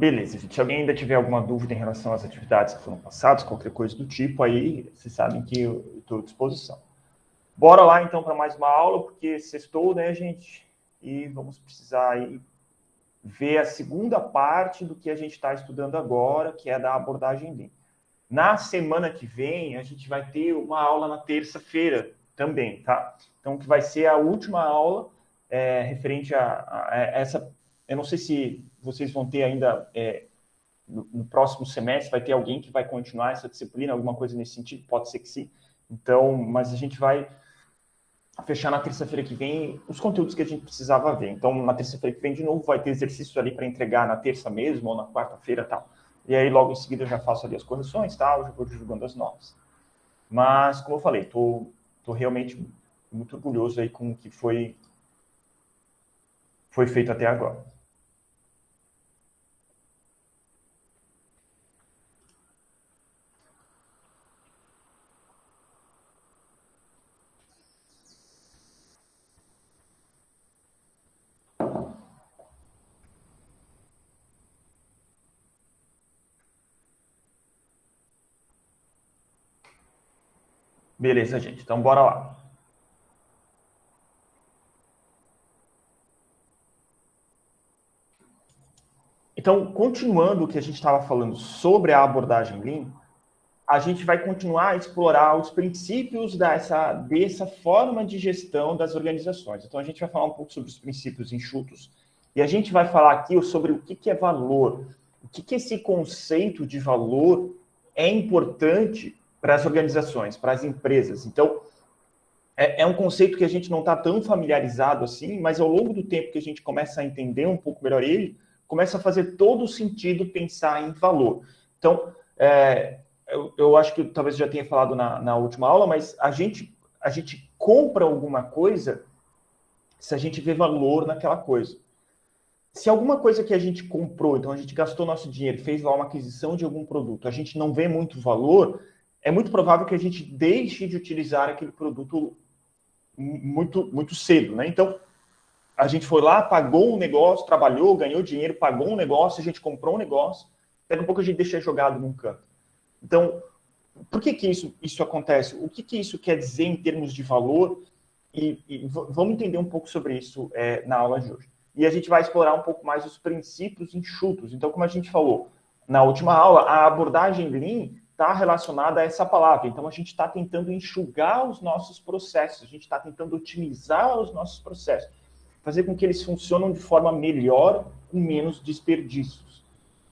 Beleza, gente. Se alguém ainda tiver alguma dúvida em relação às atividades que foram passadas, qualquer coisa do tipo, aí vocês sabem que eu estou à disposição. Bora lá, então, para mais uma aula, porque sextou, né, gente? E vamos precisar aí ver a segunda parte do que a gente está estudando agora, que é da abordagem Lean. Na semana que vem, a gente vai ter uma aula na terça-feira também, tá? Então, que vai ser a última aula referente a essa... Eu não sei se vocês vão ter ainda... no próximo semestre vai ter alguém que vai continuar essa disciplina, alguma coisa nesse sentido, pode ser que sim. Então, mas a gente vai fechar na terça-feira que vem os conteúdos que a gente precisava ver. Então, na terça-feira que vem, de novo, vai ter exercício ali para entregar na terça mesmo ou na quarta-feira, tal. E aí, logo em seguida, eu já faço ali as correções, tal, já vou divulgando as notas. Mas, como eu falei, tô realmente muito orgulhoso aí com o que foi feito até agora. Beleza, gente. Então, bora lá. Então, continuando o que a gente estava falando sobre a abordagem Lean, a gente vai continuar a explorar os princípios dessa forma de gestão das organizações. Então, a gente vai falar um pouco sobre os princípios enxutos e a gente vai falar aqui sobre o que é valor, o que esse conceito de valor é importante para as organizações, para as empresas. Então, é um conceito que a gente não está tão familiarizado assim, mas ao longo do tempo que a gente começa a entender um pouco melhor ele, começa a fazer todo o sentido pensar em valor. Então, eu acho que talvez eu já tenha falado na última aula, mas a gente compra alguma coisa se a gente vê valor naquela coisa. Se alguma coisa que a gente comprou, então a gente gastou nosso dinheiro, fez lá uma aquisição de algum produto, a gente não vê muito valor, é muito provável que a gente deixe de utilizar aquele produto muito cedo, né? Então, a gente foi lá, pagou um negócio, trabalhou, ganhou dinheiro, pagou um negócio, a gente comprou um negócio, daqui a pouco a gente deixa jogado num canto. Então, por que isso acontece? O que isso quer dizer em termos de valor? E vamos entender um pouco sobre isso na aula de hoje. E a gente vai explorar um pouco mais os princípios enxutos. Então, como a gente falou na última aula, a abordagem Lean está relacionada a essa palavra. Então, a gente está tentando enxugar os nossos processos, a gente está tentando otimizar os nossos processos, fazer com que eles funcionem de forma melhor, com menos desperdícios.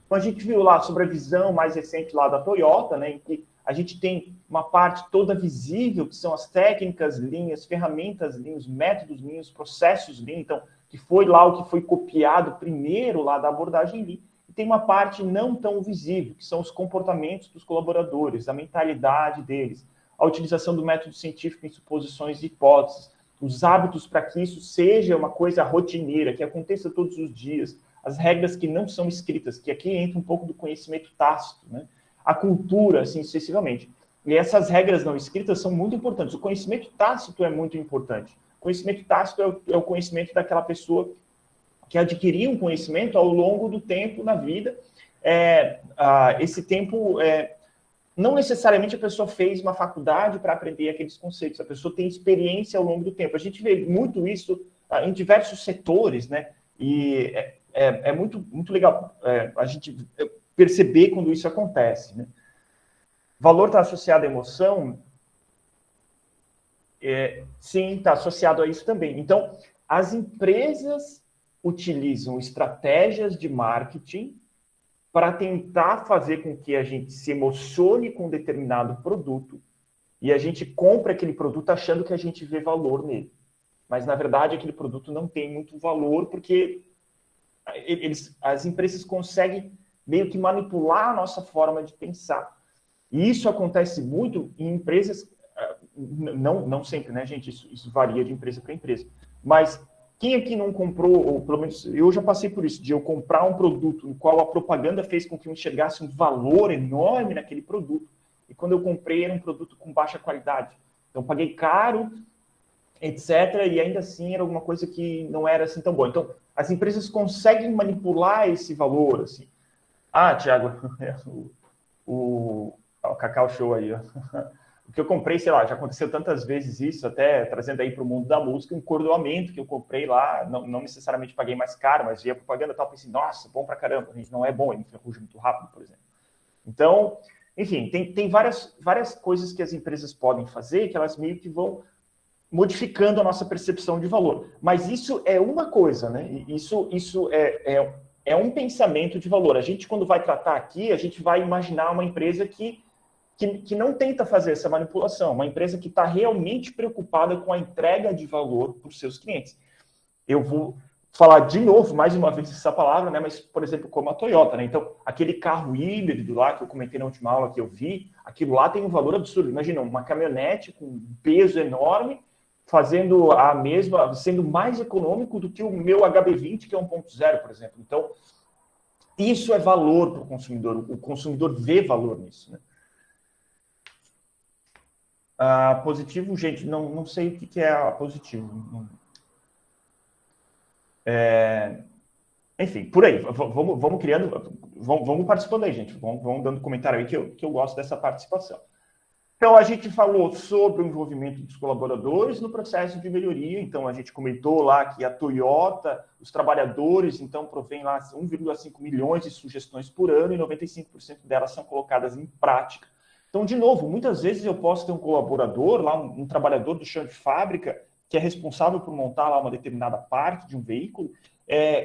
Então, a gente viu lá sobre a visão mais recente lá da Toyota, né, em que a gente tem uma parte toda visível, que são as técnicas Lean, as ferramentas Lean, os métodos Lean, os processos Lean, então, que foi lá o que foi copiado primeiro lá da abordagem Lean. E tem uma parte não tão visível, que são os comportamentos dos colaboradores, a mentalidade deles, a utilização do método científico em suposições e hipóteses, os hábitos para que isso seja uma coisa rotineira, que aconteça todos os dias, as regras que não são escritas, que aqui entra um pouco do conhecimento tácito, né? A cultura, assim, sucessivamente. E essas regras não escritas são muito importantes. O conhecimento tácito é muito importante. O conhecimento tácito é o conhecimento daquela pessoa que adquiriu um conhecimento ao longo do tempo na vida. Esse tempo, não necessariamente a pessoa fez uma faculdade para aprender aqueles conceitos. A pessoa tem experiência ao longo do tempo. A gente vê muito isso em diversos setores, né? E é muito legal a gente perceber quando isso acontece, né? Valor está associado à emoção? Sim, está associado a isso também. Então, as empresas utilizam estratégias de marketing para tentar fazer com que a gente se emocione com um determinado produto e a gente compra aquele produto achando que a gente vê valor nele. Mas, na verdade, aquele produto não tem muito valor porque as empresas conseguem meio que manipular a nossa forma de pensar. E isso acontece muito em empresas, não sempre, né, gente? Isso varia de empresa para empresa. Mas quem aqui não comprou, ou pelo menos eu já passei por isso, de eu comprar um produto no qual a propaganda fez com que eu enxergasse um valor enorme naquele produto. E quando eu comprei, era um produto com baixa qualidade. Então, paguei caro, etc. E ainda assim era alguma coisa que não era assim tão boa. Então, as empresas conseguem manipular esse valor, assim. Thiago, o Cacau Show aí, ó. O que eu comprei, sei lá, já aconteceu tantas vezes isso, até trazendo aí para o mundo da música, um cordoamento que eu comprei lá, não necessariamente paguei mais caro, mas via propaganda e tal, pensei, nossa, bom pra caramba, gente, não é bom, ele enferruja muito rápido, por exemplo. Então, enfim, tem várias coisas que as empresas podem fazer que elas meio que vão modificando a nossa percepção de valor. Mas isso é uma coisa, né? Isso é um pensamento de valor. A gente, quando vai tratar aqui, a gente vai imaginar uma empresa que não tenta fazer essa manipulação, uma empresa que está realmente preocupada com a entrega de valor para os seus clientes. Eu vou falar de novo, mais uma vez, essa palavra, né? Mas, por exemplo, como a Toyota, né? Então, aquele carro híbrido lá que eu comentei na última aula que eu vi, aquilo lá tem um valor absurdo. Imagina, uma caminhonete com um peso enorme, fazendo a mesma, sendo mais econômico do que o meu HB20, que é 1.0, por exemplo. Então, isso é valor para o consumidor vê valor nisso, né? Positivo, gente, não sei o que é positivo. Enfim, por aí, vamos criando, vamos participando aí, gente, vamos dando comentário aí que eu gosto dessa participação. Então, a gente falou sobre o envolvimento dos colaboradores no processo de melhoria. Então, a gente comentou lá que a Toyota, os trabalhadores, então, provém lá 1,5 milhões de sugestões por ano e 95% delas são colocadas em prática. Então, de novo, muitas vezes eu posso ter um colaborador, lá um trabalhador do chão de fábrica, que é responsável por montar lá uma determinada parte de um veículo,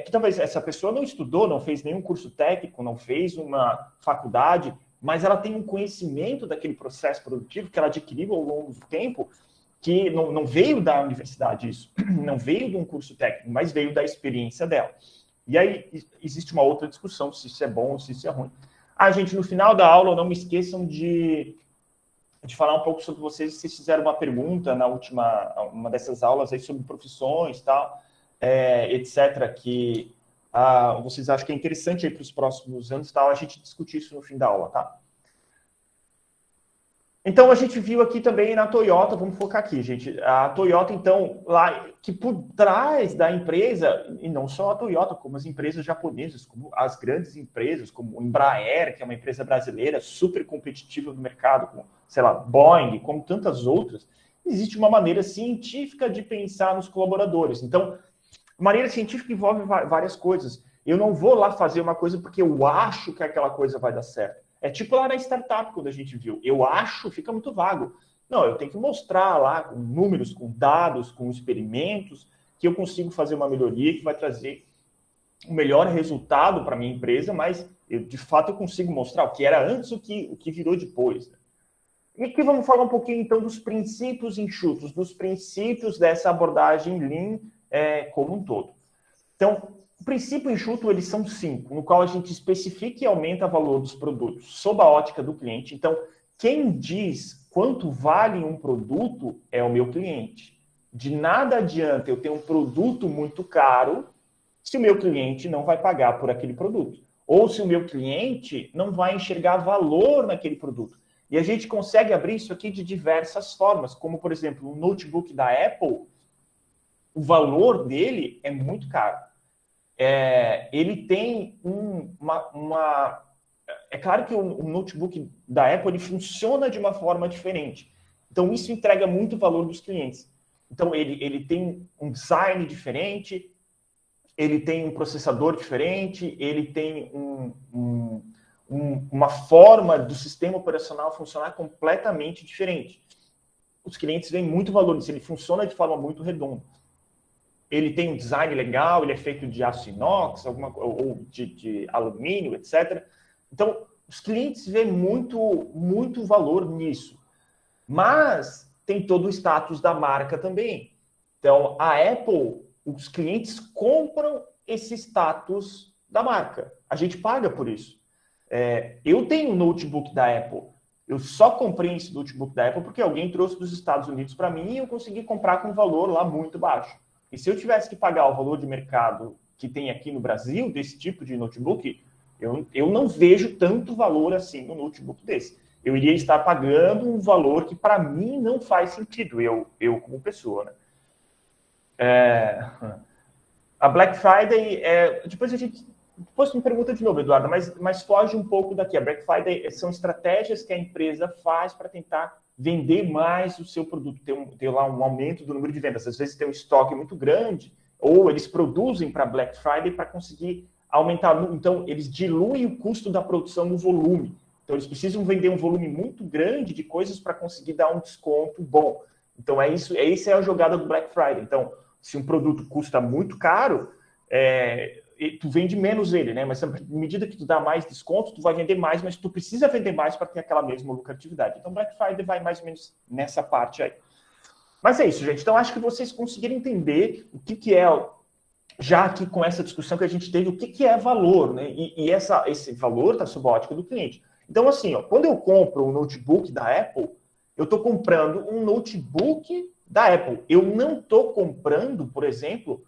que talvez essa pessoa não estudou, não fez nenhum curso técnico, não fez uma faculdade, mas ela tem um conhecimento daquele processo produtivo que ela adquiriu ao longo do tempo, que não veio da universidade isso, não veio de um curso técnico, mas veio da experiência dela. E aí existe uma outra discussão se isso é bom ou se isso é ruim. Gente, no final da aula, não me esqueçam de falar um pouco sobre vocês fizeram uma pergunta na última, uma dessas aulas aí sobre profissões, tal, etc., que vocês acham que é interessante aí para os próximos anos, tal, a gente discutir isso no fim da aula, tá? Então, a gente viu aqui também na Toyota, vamos focar aqui, gente. A Toyota, então, lá, que por trás da empresa, e não só a Toyota, como as empresas japonesas, como as grandes empresas, como o Embraer, que é uma empresa brasileira super competitiva no mercado, como, sei lá, Boeing, como tantas outras, existe uma maneira científica de pensar nos colaboradores. Então, maneira científica envolve várias coisas. Eu não vou lá fazer uma coisa porque eu acho que aquela coisa vai dar certo. É tipo lá na startup, quando a gente viu. Eu acho, fica muito vago. Não, eu tenho que mostrar lá com números, com dados, com experimentos, que eu consigo fazer uma melhoria que vai trazer o melhor resultado para a minha empresa, mas de fato eu consigo mostrar o que era antes, o que virou depois. Né? E aqui vamos falar um pouquinho, então, dos princípios enxutos, dos princípios dessa abordagem Lean como um todo. Então, o princípio enxuto, eles são 5, no qual a gente especifica e aumenta o valor dos produtos sob a ótica do cliente. Então, quem diz quanto vale um produto é o meu cliente. De nada adianta eu ter um produto muito caro se o meu cliente não vai pagar por aquele produto. Ou se o meu cliente não vai enxergar valor naquele produto. E a gente consegue abrir isso aqui de diversas formas, como, por exemplo, um notebook da Apple, o valor dele é muito caro. Ele tem É claro que o notebook da Apple ele funciona de uma forma diferente. Então, isso entrega muito valor dos clientes. Então, ele tem um design diferente, ele tem um processador diferente, ele tem uma forma do sistema operacional funcionar completamente diferente. Os clientes veem muito valor nisso, ele funciona de forma muito redonda. Ele tem um design legal, ele é feito de aço inox, ou de alumínio, etc. Então, os clientes veem muito valor nisso. Mas tem todo o status da marca também. Então, a Apple, os clientes compram esse status da marca. A gente paga por isso. Eu tenho um notebook da Apple. Eu só comprei esse notebook da Apple porque alguém trouxe dos Estados Unidos para mim e eu consegui comprar com um valor lá muito baixo. E se eu tivesse que pagar o valor de mercado que tem aqui no Brasil, desse tipo de notebook, eu não vejo tanto valor assim no notebook desse. Eu iria estar pagando um valor que, para mim, não faz sentido, eu como pessoa. Né? A Black Friday, depois a gente Depois me pergunta de novo, Eduardo, mas foge um pouco daqui. A Black Friday são estratégias que a empresa faz para tentar vender mais o seu produto, ter lá um aumento do número de vendas. Às vezes tem um estoque muito grande, ou eles produzem para Black Friday para conseguir aumentar. Então, eles diluem o custo da produção no volume. Então, eles precisam vender um volume muito grande de coisas para conseguir dar um desconto bom. Então, essa é a jogada do Black Friday. Então, se um produto custa muito caro, tu vende menos ele, né? Mas à medida que tu dá mais desconto, tu vai vender mais, mas tu precisa vender mais para ter aquela mesma lucratividade. Então, Black Friday vai mais ou menos nessa parte aí. Mas é isso, gente. Então, acho que vocês conseguiram entender o que é, já aqui com essa discussão que a gente teve, o que é valor, né? E esse valor está sob a ótica do cliente. Então, assim, ó, quando eu compro um notebook da Apple, eu estou comprando um notebook da Apple. Eu não estou comprando, por exemplo,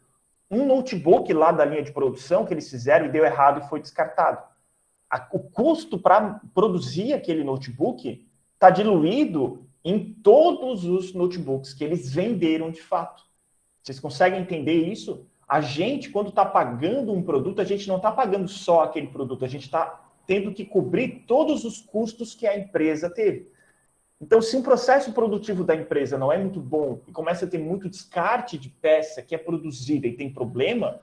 um notebook lá da linha de produção que eles fizeram e deu errado e foi descartado. O custo para produzir aquele notebook está diluído em todos os notebooks que eles venderam de fato. Vocês conseguem entender isso? A gente, quando está pagando um produto, a gente não está pagando só aquele produto, a gente está tendo que cobrir todos os custos que a empresa teve. Então, se um processo produtivo da empresa não é muito bom e começa a ter muito descarte de peça que é produzida e tem problema,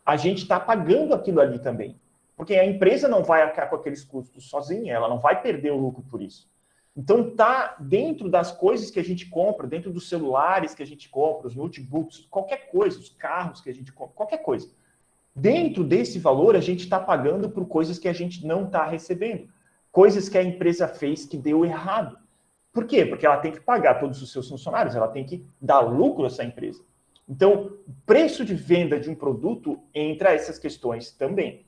a gente está pagando aquilo ali também. Porque a empresa não vai arcar com aqueles custos sozinha, ela não vai perder o lucro por isso. Então, está dentro das coisas que a gente compra, dentro dos celulares que a gente compra, os notebooks, qualquer coisa, os carros que a gente compra, qualquer coisa. Dentro desse valor, a gente está pagando por coisas que a gente não está recebendo. Coisas que a empresa fez que deu errado. Por quê? Porque ela tem que pagar todos os seus funcionários, ela tem que dar lucro a essa empresa. Então, o preço de venda de um produto entra essas questões também.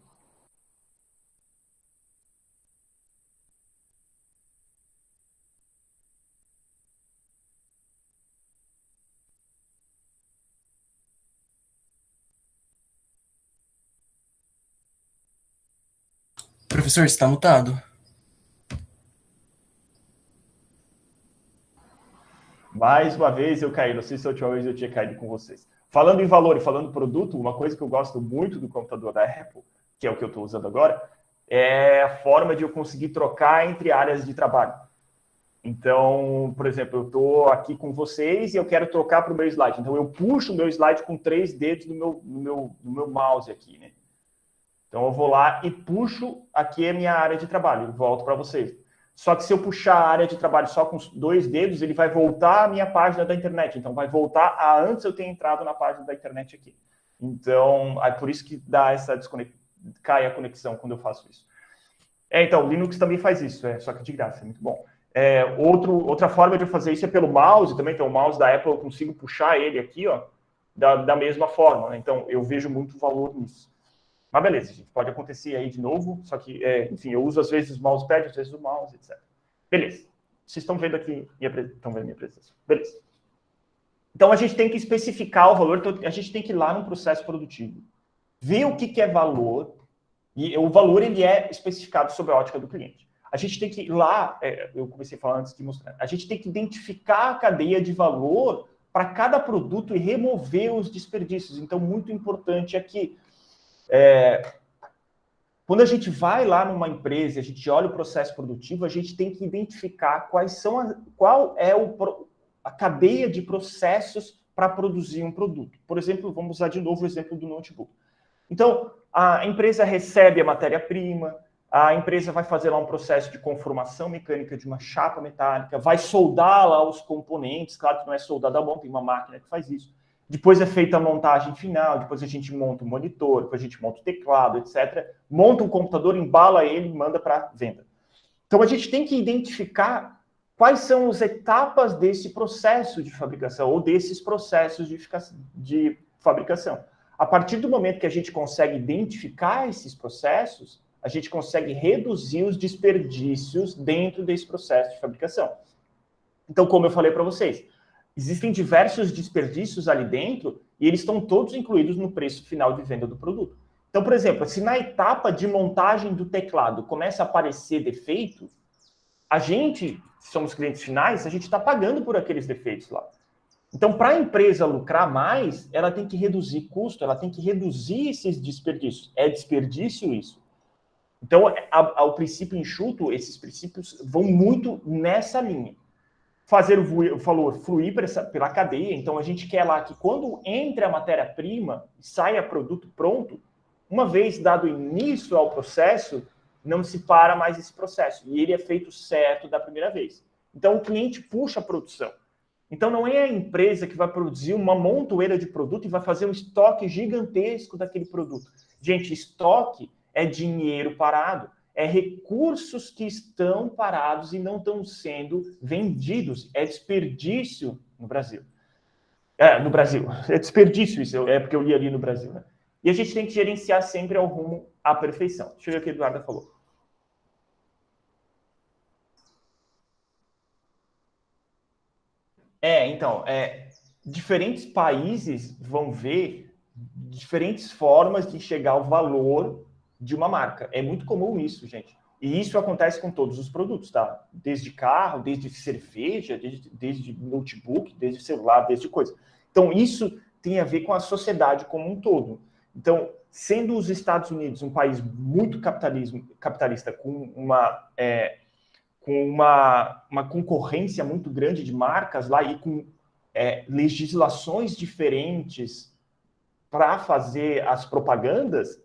Professor, está mutado. Mais uma vez eu caí, não sei se a última vez eu tinha caído com vocês. Falando em valor e falando em produto, uma coisa que eu gosto muito do computador da Apple, que é o que eu estou usando agora, é a forma de eu conseguir trocar entre áreas de trabalho. Então, por exemplo, eu estou aqui com vocês e eu quero trocar para o meu slide. Então, eu puxo o meu slide com 3 dedos no meu mouse aqui, né? Então, eu vou lá e puxo aqui a minha área de trabalho e volto para vocês. Só que se eu puxar a área de trabalho só com os 2 dedos, ele vai voltar à minha página da internet. Então, vai voltar a antes eu ter entrado na página da internet aqui. Então, é por isso que dá essa cai a conexão quando eu faço isso. Então, o Linux também faz isso, só que de graça, é muito bom. Outra forma de eu fazer isso é pelo mouse também. Então, o mouse da Apple eu consigo puxar ele aqui, ó, da mesma forma, né? Então, eu vejo muito valor nisso. Mas beleza, gente, pode acontecer aí de novo, só que, enfim, eu uso às vezes o mousepad, às vezes o mouse, etc. Beleza. Vocês estão vendo aqui, estão vendo minha apresentação. Beleza. Então, a gente tem que especificar o valor, então, a gente tem que ir lá no processo produtivo, ver o que é valor, e o valor ele é especificado sob a ótica do cliente. A gente tem que ir lá, eu comecei a falar antes de mostrar, a gente tem que identificar a cadeia de valor para cada produto e remover os desperdícios. Então, muito importante aqui, quando a gente vai lá numa empresa, a gente olha o processo produtivo, a gente tem que identificar qual é a cadeia de processos para produzir um produto. Por exemplo, vamos usar de novo o exemplo do notebook. Então, a empresa recebe a matéria-prima, a empresa vai fazer lá um processo de conformação mecânica de uma chapa metálica, vai soldar lá os componentes, claro que não é soldado à mão, tem uma máquina que faz isso. Depois é feita a montagem final, depois a gente monta o monitor, depois a gente monta o teclado, etc. Monta um computador, embala ele e manda para venda. Então, a gente tem que identificar quais são as etapas desse processo de fabricação ou desses processos de fabricação. A partir do momento que a gente consegue identificar esses processos, a gente consegue reduzir os desperdícios dentro desse processo de fabricação. Então, como eu falei para vocês, existem diversos desperdícios ali dentro e eles estão todos incluídos no preço final de venda do produto. Então, por exemplo, se na etapa de montagem do teclado começa a aparecer defeito, a gente, somos clientes finais, a gente está pagando por aqueles defeitos lá. Então, para a empresa lucrar mais, ela tem que reduzir custo, ela tem que reduzir esses desperdícios. É desperdício isso. Então, ao princípio enxuto, esses princípios vão muito nessa linha. Fazer o valor fluir pela cadeia. Então, a gente quer lá que quando entre a matéria-prima, saia produto pronto, uma vez dado início ao processo, não se para mais esse processo. E ele é feito certo da primeira vez. Então, o cliente puxa a produção. Então, não é a empresa que vai produzir uma montoeira de produto e vai fazer um estoque gigantesco daquele produto. Gente, estoque é dinheiro parado, é recursos que estão parados e não estão sendo vendidos. É desperdício no Brasil. No Brasil. É desperdício isso, é porque eu li ali no Brasil. Né? E a gente tem que gerenciar sempre ao rumo à perfeição. Deixa eu ver o que a Eduarda falou. Então, diferentes países vão ver diferentes formas de chegar ao valor de uma marca. É muito comum isso, gente. E isso acontece com todos os produtos, tá? Desde carro, desde cerveja, desde notebook, desde celular, desde coisa. Então, isso tem a ver com a sociedade como um todo. Então, sendo os Estados Unidos um país muito capitalista, com uma concorrência muito grande de marcas lá e com legislações diferentes para fazer as propagandas,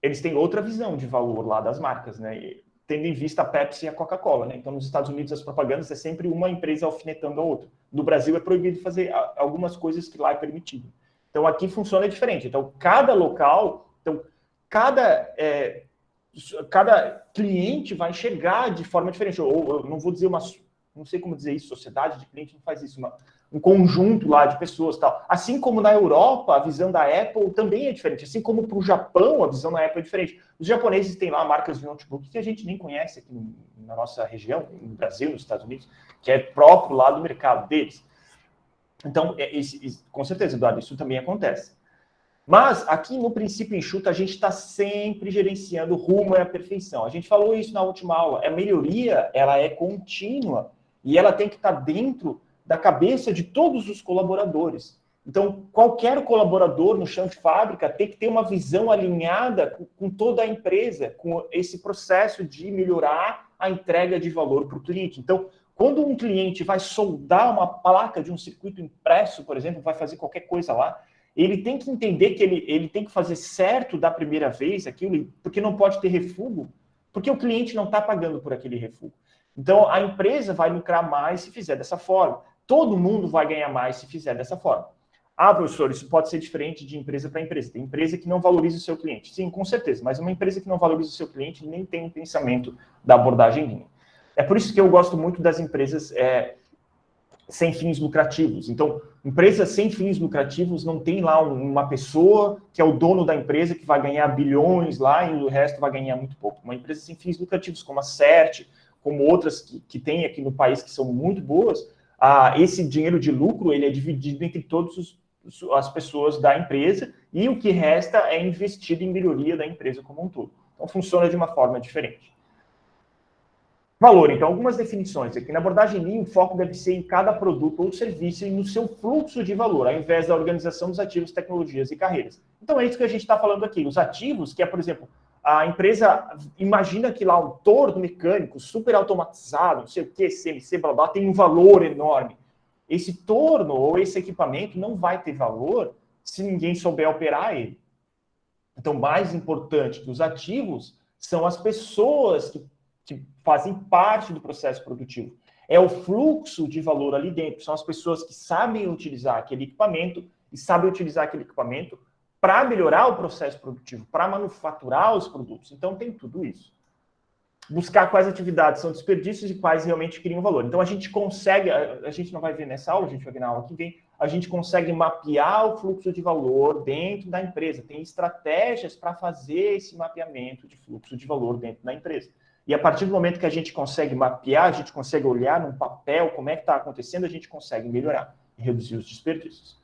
eles têm outra visão de valor lá das marcas, né? Tendo em vista a Pepsi e a Coca-Cola, né? Então, nos Estados Unidos, as propagandas é sempre uma empresa alfinetando a outra. No Brasil, é proibido fazer algumas coisas que lá é permitido. Então, aqui funciona diferente. Então, cada local, cada cliente vai enxergar de forma diferente. Ou eu não vou dizer não sei como dizer isso, sociedade de cliente não faz isso, um conjunto lá de pessoas tal. Assim como na Europa, a visão da Apple também é diferente. Assim como para o Japão, a visão da Apple é diferente. Os japoneses têm lá marcas de notebook que a gente nem conhece aqui na nossa região, no Brasil, nos Estados Unidos, que é próprio lá do mercado deles. Então, com certeza, Eduardo, isso também acontece. Mas aqui no princípio enxuto, a gente está sempre gerenciando rumo à perfeição. A gente falou isso na última aula. A melhoria, ela é contínua e ela tem que estar dentro da cabeça de todos os colaboradores. Então, qualquer colaborador no chão de fábrica tem que ter uma visão alinhada com toda a empresa, com esse processo de melhorar a entrega de valor para o cliente. Então, quando um cliente vai soldar uma placa de um circuito impresso, por exemplo, vai fazer qualquer coisa lá, ele tem que entender que ele tem que fazer certo da primeira vez aquilo, porque não pode ter refugo, porque o cliente não está pagando por aquele refugo. Então, a empresa vai lucrar mais se fizer dessa forma. Todo mundo vai ganhar mais se fizer dessa forma. Ah, professor, isso pode ser diferente de empresa para empresa. Tem empresa que não valoriza o seu cliente. Sim, com certeza. Mas uma empresa que não valoriza o seu cliente nem tem um pensamento da abordagem Lean. É por isso que eu gosto muito das empresas sem fins lucrativos. Então, empresas sem fins lucrativos não tem lá uma pessoa que é o dono da empresa que vai ganhar bilhões lá e o resto vai ganhar muito pouco. Uma empresa sem fins lucrativos, como a CERT, como outras que tem aqui no país que são muito boas, esse dinheiro de lucro ele é dividido entre todas as pessoas da empresa e o que resta é investido em melhoria da empresa como um todo. Então, funciona de uma forma diferente. Valor, então, algumas definições. Aqui na abordagem Lean, o foco deve ser em cada produto ou serviço e no seu fluxo de valor, ao invés da organização dos ativos, tecnologias e carreiras. Então, é isso que a gente está falando aqui. Os ativos, que é, por exemplo, a empresa imagina que lá um torno mecânico super automatizado, não sei o que, CNC, blá, blá, tem um valor enorme. Esse torno ou esse equipamento não vai ter valor se ninguém souber operar ele. Então, mais importante que os ativos são as pessoas que fazem parte do processo produtivo. É o fluxo de valor ali dentro. São as pessoas que sabem utilizar aquele equipamento e sabem utilizar aquele equipamento para melhorar o processo produtivo, para manufaturar os produtos. Então, tem tudo isso. Buscar quais atividades são desperdícios e quais realmente criam valor. Então, a gente consegue, a gente não vai ver nessa aula, a gente vai ver na aula que vem, a gente consegue mapear o fluxo de valor dentro da empresa. Tem estratégias para fazer esse mapeamento de fluxo de valor dentro da empresa. E a partir do momento que a gente consegue mapear, a gente consegue olhar num papel como é que está acontecendo, a gente consegue melhorar e reduzir os desperdícios.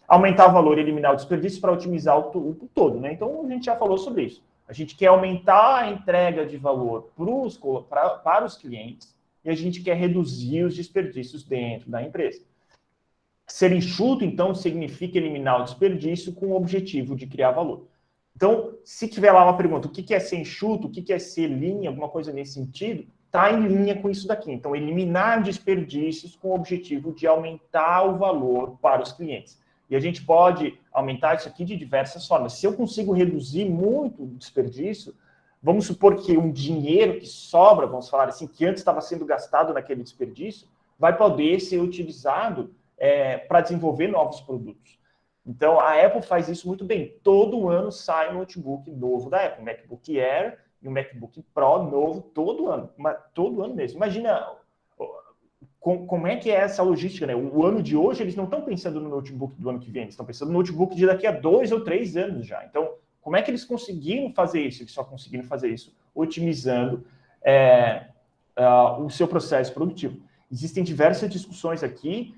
Aumentar o valor e eliminar o desperdício para otimizar o todo, né? Então, a gente já falou sobre isso. A gente quer aumentar a entrega de valor para os clientes e a gente quer reduzir os desperdícios dentro da empresa. Ser enxuto, então, significa eliminar o desperdício com o objetivo de criar valor. Então, se tiver lá uma pergunta, o que é ser enxuto, o que é ser lean, alguma coisa nesse sentido, está em linha com isso daqui. Então, eliminar desperdícios com o objetivo de aumentar o valor para os clientes. E a gente pode aumentar isso aqui de diversas formas. Se eu consigo reduzir muito o desperdício, vamos supor que um dinheiro que sobra, vamos falar assim, que antes estava sendo gastado naquele desperdício, vai poder ser utilizado para desenvolver novos produtos. Então, a Apple faz isso muito bem. Todo ano sai um notebook novo da Apple, um MacBook Air e um MacBook Pro novo, todo ano. Todo ano mesmo. Imagina como é que é essa logística, né? O ano de hoje, eles não estão pensando no notebook do ano que vem, eles estão pensando no notebook de daqui a 2 ou 3 anos já. Então, como é que eles conseguiram fazer isso? Eles só conseguiram fazer isso otimizando o seu processo produtivo. Existem diversas discussões aqui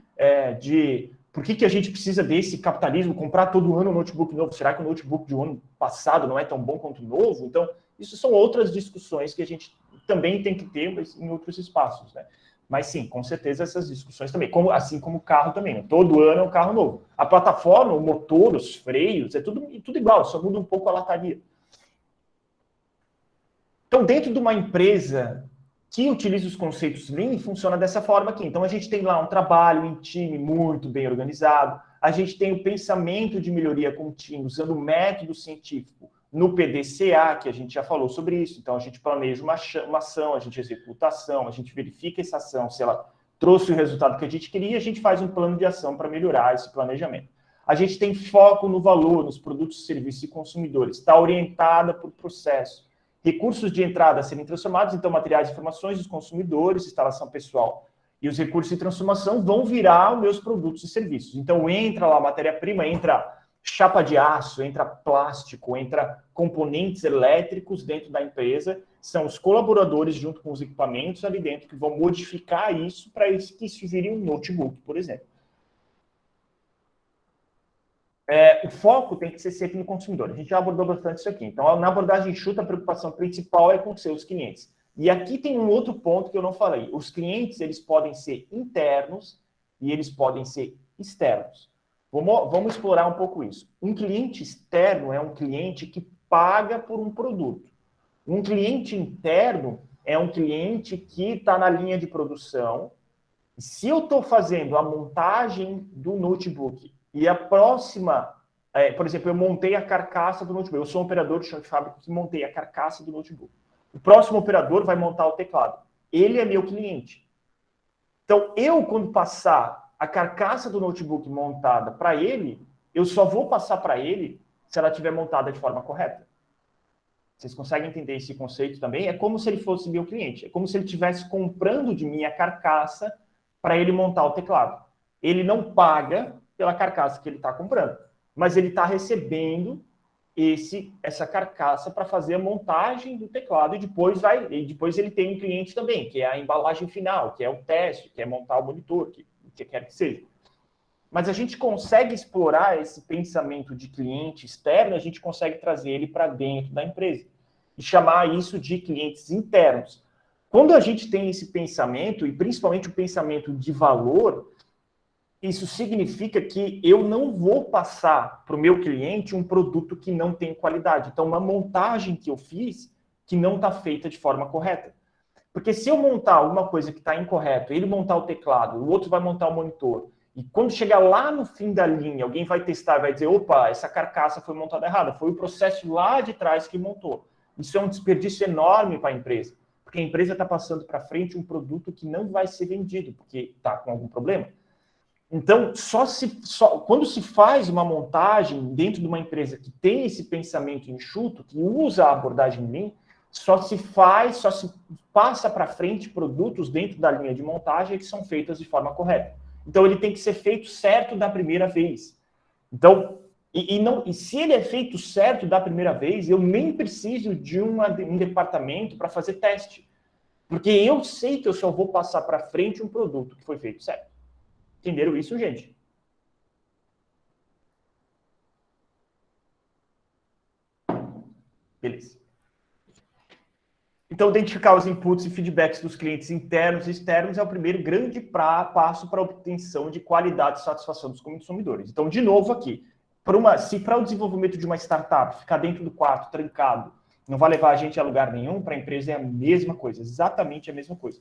de por que a gente precisa desse capitalismo, comprar todo ano um notebook novo? Será que o notebook do ano passado não é tão bom quanto o novo? Então, isso são outras discussões que a gente também tem que ter em outros espaços, né? Mas sim, com certeza essas discussões também, assim como o carro também, né? Todo ano é um carro novo. A plataforma, o motor, os freios, é tudo igual, só muda um pouco a lataria. Então, dentro de uma empresa que utiliza os conceitos Lean, funciona dessa forma aqui. Então, a gente tem lá um trabalho em time muito bem organizado, a gente tem o pensamento de melhoria contínua, usando o método científico no PDCA, que a gente já falou sobre isso. Então, a gente planeja uma ação, a gente executa a ação, a gente verifica essa ação, se ela trouxe o resultado que a gente queria, a gente faz um plano de ação para melhorar esse planejamento. A gente tem foco no valor, nos produtos, serviços e consumidores. Está orientada por processo. Recursos de entrada a serem transformados, então, materiais e informações dos consumidores, instalação pessoal e os recursos de transformação vão virar os meus produtos e serviços. Então, entra lá matéria-prima, entra chapa de aço, entra plástico, entra componentes elétricos dentro da empresa, são os colaboradores junto com os equipamentos ali dentro que vão modificar isso para que isso vire um notebook, por exemplo. O foco tem que ser sempre no consumidor. A gente já abordou bastante isso aqui. Então, na abordagem enxuta, a preocupação principal é com seus clientes. E aqui tem um outro ponto que eu não falei. Os clientes, eles podem ser internos e eles podem ser externos. Vamos explorar um pouco isso. Um cliente externo é um cliente que paga por um produto. Um cliente interno é um cliente que está na linha de produção. Se eu estou fazendo a montagem do notebook e a próxima, por exemplo, eu montei a carcaça do notebook, eu sou um operador de chão de fábrica que montei a carcaça do notebook. O próximo operador vai montar o teclado. Ele é meu cliente. Então, eu, quando passar a carcaça do notebook montada para ele, eu só vou passar para ele se ela estiver montada de forma correta. Vocês conseguem entender esse conceito também? É como se ele fosse meu cliente. É como se ele estivesse comprando de mim a carcaça para ele montar o teclado. Ele não paga pela carcaça que ele está comprando, mas ele está recebendo essa carcaça para fazer a montagem do teclado e depois ele tem um cliente também, que é a embalagem final, que é o teste, que é montar o monitor, que quer que seja. Mas a gente consegue explorar esse pensamento de cliente externo, a gente consegue trazer ele para dentro da empresa e chamar isso de clientes internos. Quando a gente tem esse pensamento, e principalmente o pensamento de valor, isso significa que eu não vou passar para o meu cliente um produto que não tem qualidade. Então, uma montagem que eu fiz que não está feita de forma correta. Porque se eu montar alguma coisa que está incorreta, ele montar o teclado, o outro vai montar o monitor, e quando chegar lá no fim da linha, alguém vai testar, vai dizer, opa, essa carcaça foi montada errada, foi o processo lá de trás que montou. Isso é um desperdício enorme para a empresa, porque a empresa está passando para frente um produto que não vai ser vendido, porque está com algum problema. Então, quando se faz uma montagem dentro de uma empresa que tem esse pensamento enxuto, que usa a abordagem Lean, só se passa para frente produtos dentro da linha de montagem que são feitas de forma correta. Então, ele tem que ser feito certo da primeira vez. Então, e se ele é feito certo da primeira vez, eu nem preciso de um departamento para fazer teste. Porque eu sei que eu só vou passar para frente um produto que foi feito certo. Entenderam isso, gente? Beleza. Então, identificar os inputs e feedbacks dos clientes internos e externos é o primeiro grande passo para a obtenção de qualidade e satisfação dos consumidores. Então, de novo aqui, se para o desenvolvimento de uma startup ficar dentro do quarto, trancado, não vai levar a gente a lugar nenhum, para a empresa é a mesma coisa, exatamente a mesma coisa.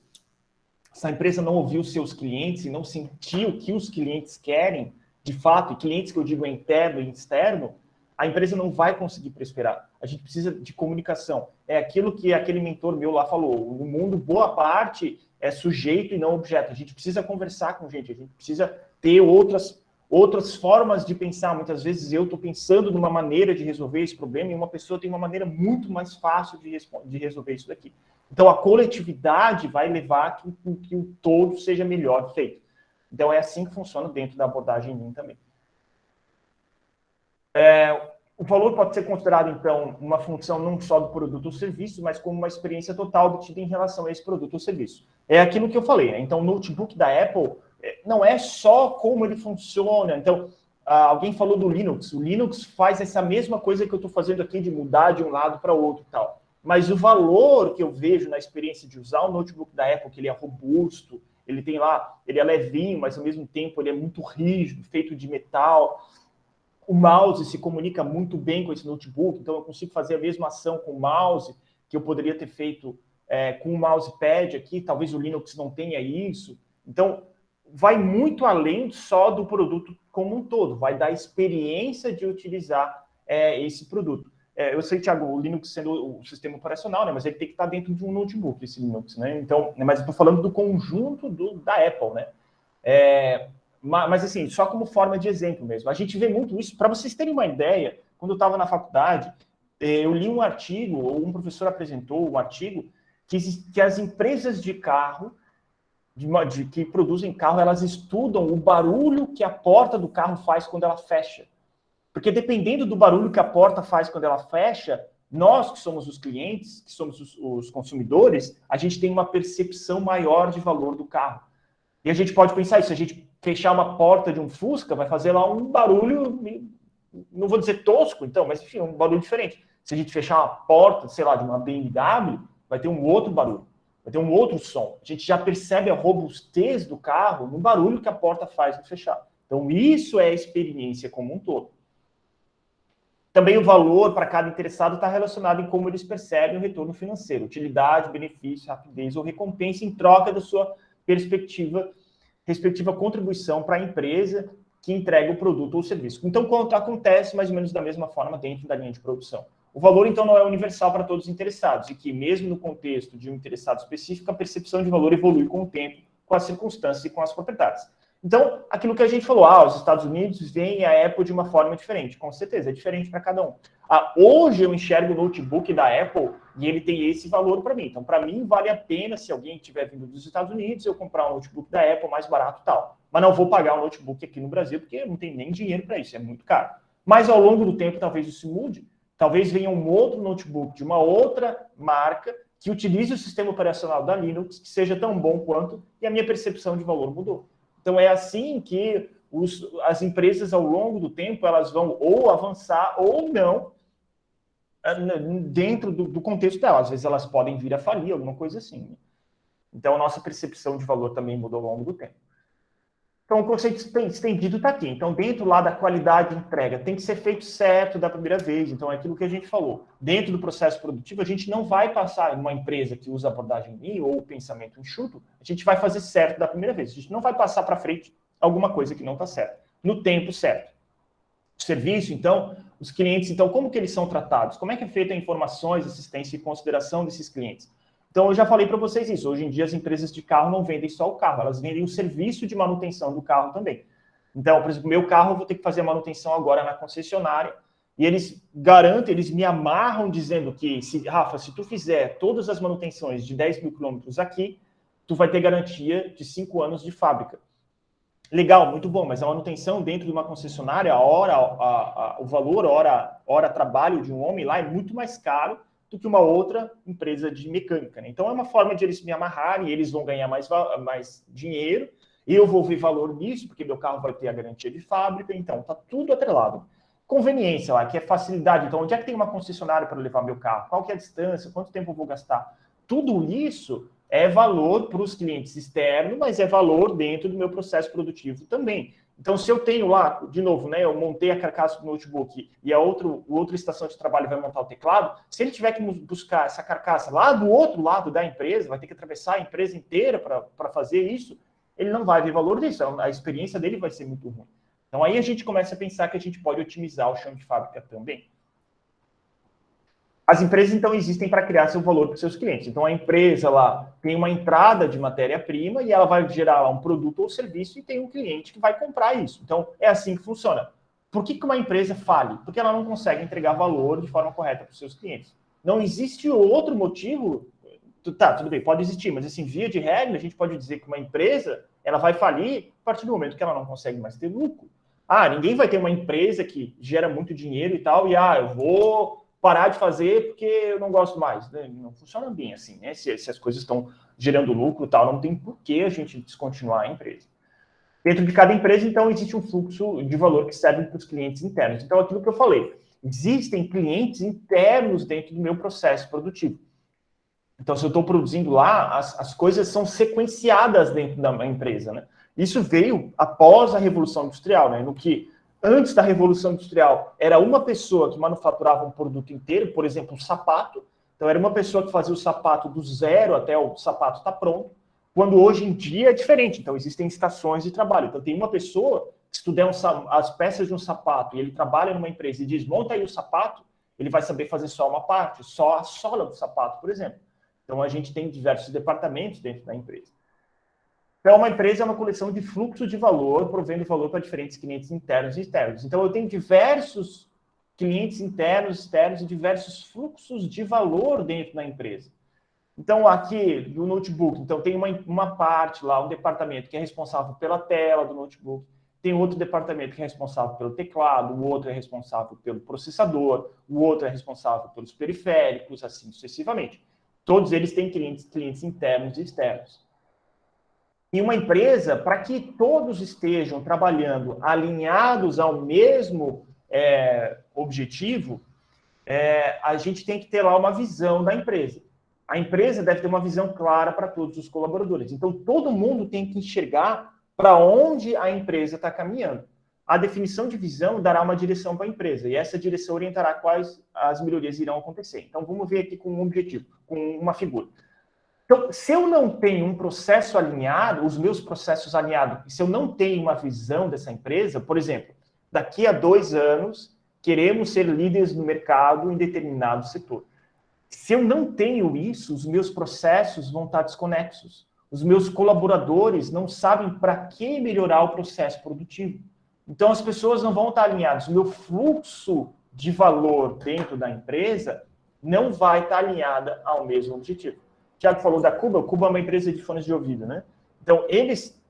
Se a empresa não ouviu os seus clientes e não sentiu o que os clientes querem, de fato, e clientes que eu digo interno e externo, a empresa não vai conseguir prosperar. A gente precisa de comunicação. É aquilo que aquele mentor meu lá falou. No mundo, boa parte é sujeito e não objeto. A gente precisa conversar com gente, a gente precisa ter outras formas de pensar. Muitas vezes eu estou pensando numa maneira de resolver esse problema e uma pessoa tem uma maneira muito mais fácil de resolver isso daqui. Então, a coletividade vai levar que o todo seja melhor feito. Então, é assim que funciona dentro da abordagem Lean também. O valor pode ser considerado, então, uma função não só do produto ou serviço, mas como uma experiência total obtida em relação a esse produto ou serviço. É aquilo que eu falei, né? Então, o notebook da Apple não é só como ele funciona. Então, alguém falou do Linux. O Linux faz essa mesma coisa que eu estou fazendo aqui, de mudar de um lado para o outro e tal. Mas o valor que eu vejo na experiência de usar o notebook da Apple, que ele é robusto, ele tem lá, ele é levinho, mas ao mesmo tempo ele é muito rígido, feito de metal. O mouse se comunica muito bem com esse notebook, então eu consigo fazer a mesma ação com o mouse que eu poderia ter feito com o mousepad aqui, talvez o Linux não tenha isso. Então, vai muito além só do produto como um todo, vai dar experiência de utilizar esse produto. Eu sei, Thiago, o Linux sendo o sistema operacional, né, mas ele tem que estar dentro de um notebook, esse Linux, né? Então, mas eu estou falando do conjunto da Apple, né? Mas, assim, só como forma de exemplo mesmo. A gente vê muito isso. Para vocês terem uma ideia, quando eu estava na faculdade, eu li um artigo, ou um professor apresentou um artigo, que as empresas de carro, que produzem carro, elas estudam o barulho que a porta do carro faz quando ela fecha. Porque dependendo do barulho que a porta faz quando ela fecha, nós que somos os clientes, que somos os consumidores, a gente tem uma percepção maior de valor do carro. E a gente pode pensar isso, se a gente fechar uma porta de um Fusca, vai fazer lá um barulho, não vou dizer tosco, então, mas enfim, um barulho diferente. Se a gente fechar uma porta, sei lá, de uma BMW, vai ter um outro barulho, vai ter um outro som. A gente já percebe a robustez do carro no barulho que a porta faz no fechar. Então, isso é a experiência como um todo. Também o valor para cada interessado está relacionado em como eles percebem o retorno financeiro, utilidade, benefício, rapidez ou recompensa em troca da sua respectiva contribuição para a empresa que entrega o produto ou serviço. Então, acontece mais ou menos da mesma forma dentro da linha de produção. O valor, então, não é universal para todos os interessados, e que, mesmo no contexto de um interessado específico, a percepção de valor evolui com o tempo, com as circunstâncias e com as propriedades. Então, aquilo que a gente falou, os Estados Unidos veem a Apple de uma forma diferente. Com certeza, é diferente para cada um. Hoje eu enxergo o notebook da Apple e ele tem esse valor para mim. Então, para mim, vale a pena, se alguém estiver vindo dos Estados Unidos, eu comprar um notebook da Apple mais barato e tal. Mas não vou pagar um notebook aqui no Brasil, porque não tem nem dinheiro para isso, é muito caro. Mas ao longo do tempo, talvez isso mude. Talvez venha um outro notebook de uma outra marca que utilize o sistema operacional da Linux, que seja tão bom quanto, e a minha percepção de valor mudou. Então, é assim que as empresas, ao longo do tempo, elas vão ou avançar ou não dentro do contexto delas. Às vezes, elas podem vir a falir, alguma coisa assim. Então, a nossa percepção de valor também mudou ao longo do tempo. Então, o conceito estendido está aqui. Então, dentro lá da qualidade de entrega, tem que ser feito certo da primeira vez. Então, é aquilo que a gente falou. Dentro do processo produtivo, a gente não vai passar em uma empresa que usa abordagem Lean ou pensamento enxuto, a gente vai fazer certo da primeira vez. A gente não vai passar para frente alguma coisa que não está certa, no tempo certo. O serviço, então, os clientes, então, como que eles são tratados? Como é que é feita a informações, assistência e consideração desses clientes? Então, eu já falei para vocês isso. Hoje em dia, as empresas de carro não vendem só o carro, elas vendem o serviço de manutenção do carro também. Então, por exemplo, meu carro, eu vou ter que fazer a manutenção agora na concessionária, e eles garantem, eles me amarram dizendo que, Rafa, se tu fizer todas as manutenções de 10 mil quilômetros aqui, tu vai ter garantia de 5 anos de fábrica. Legal, muito bom, mas a manutenção dentro de uma concessionária, o valor hora trabalho de um homem lá é muito mais caro do que uma outra empresa de mecânica, né? Então, é uma forma de eles me amarrarem, e eles vão ganhar mais dinheiro, eu vou ver valor nisso, porque meu carro vai ter a garantia de fábrica, então, tá tudo atrelado. Conveniência lá, que é facilidade. Então, onde é que tem uma concessionária para levar meu carro? Qual que é a distância? Quanto tempo eu vou gastar? tudo isso é valor para os clientes externos, mas é valor dentro do meu processo produtivo também. Então, se eu tenho lá, de novo, né, eu montei a carcaça do notebook e a outra estação de trabalho vai montar o teclado, se ele tiver que buscar essa carcaça lá do outro lado da empresa, vai ter que atravessar a empresa inteira para fazer isso, ele não vai ver valor disso, a experiência dele vai ser muito ruim. Então, aí a gente começa a pensar que a gente pode otimizar o chão de fábrica também. As empresas, então, existem para criar seu valor para os seus clientes. Então, a empresa lá tem uma entrada de matéria-prima e ela vai gerar lá um produto ou serviço e tem um cliente que vai comprar isso. Então, é assim que funciona. Por que uma empresa fale? Porque ela não consegue entregar valor de forma correta para os seus clientes. Não existe outro motivo. Tá, tudo bem, pode existir, mas assim, via de regra, a gente pode dizer que uma empresa ela vai falir a partir do momento que ela não consegue mais ter lucro. Ninguém vai ter uma empresa que gera muito dinheiro e tal, e eu vou parar de fazer porque eu não gosto mais. Não funciona bem assim, né? Se as coisas estão gerando lucro e tal, não tem por que a gente descontinuar a empresa. Dentro de cada empresa, então, existe um fluxo de valor que serve para os clientes internos. Então, aquilo que eu falei, existem clientes internos dentro do meu processo produtivo. Então, se eu estou produzindo lá, as coisas são sequenciadas dentro da empresa, né? Isso veio após a Revolução Industrial, né? No que antes da Revolução Industrial era uma pessoa que manufaturava um produto inteiro, por exemplo, um sapato. Então, era uma pessoa que fazia o sapato do zero até o sapato estar pronto. Quando hoje em dia é diferente. Então, existem estações de trabalho. Então, tem uma pessoa que estuda as peças de um sapato e ele trabalha numa empresa e diz, monta aí o sapato, ele vai saber fazer só uma parte, só a sola do sapato, por exemplo. Então, a gente tem diversos departamentos dentro da empresa. Então, uma empresa é uma coleção de fluxo de valor, provendo valor para diferentes clientes internos e externos. Então, eu tenho diversos clientes internos, externos e diversos fluxos de valor dentro da empresa. Então, aqui no notebook, então tem uma parte lá, um departamento que é responsável pela tela do notebook, tem outro departamento que é responsável pelo teclado, o outro é responsável pelo processador, o outro é responsável pelos periféricos, assim sucessivamente. Todos eles têm clientes internos e externos. E uma empresa, para que todos estejam trabalhando alinhados ao mesmo objetivo, a gente tem que ter lá uma visão da empresa. A empresa deve ter uma visão clara para todos os colaboradores. Então, todo mundo tem que enxergar para onde a empresa está caminhando. A definição de visão dará uma direção para a empresa, e essa direção orientará quais as melhorias irão acontecer. Então, vamos ver aqui com um objetivo, com uma figura. Então, se eu não tenho um processo alinhado, os meus processos alinhados, se eu não tenho uma visão dessa empresa, por exemplo, daqui a 2 anos, queremos ser líderes no mercado em determinado setor. Se eu não tenho isso, os meus processos vão estar desconexos. Os meus colaboradores não sabem para que melhorar o processo produtivo. Então, as pessoas não vão estar alinhadas. O meu fluxo de valor dentro da empresa não vai estar alinhada ao mesmo objetivo. O Thiago falou da Cuba. Cuba é uma empresa de fones de ouvido, né? Então, eles,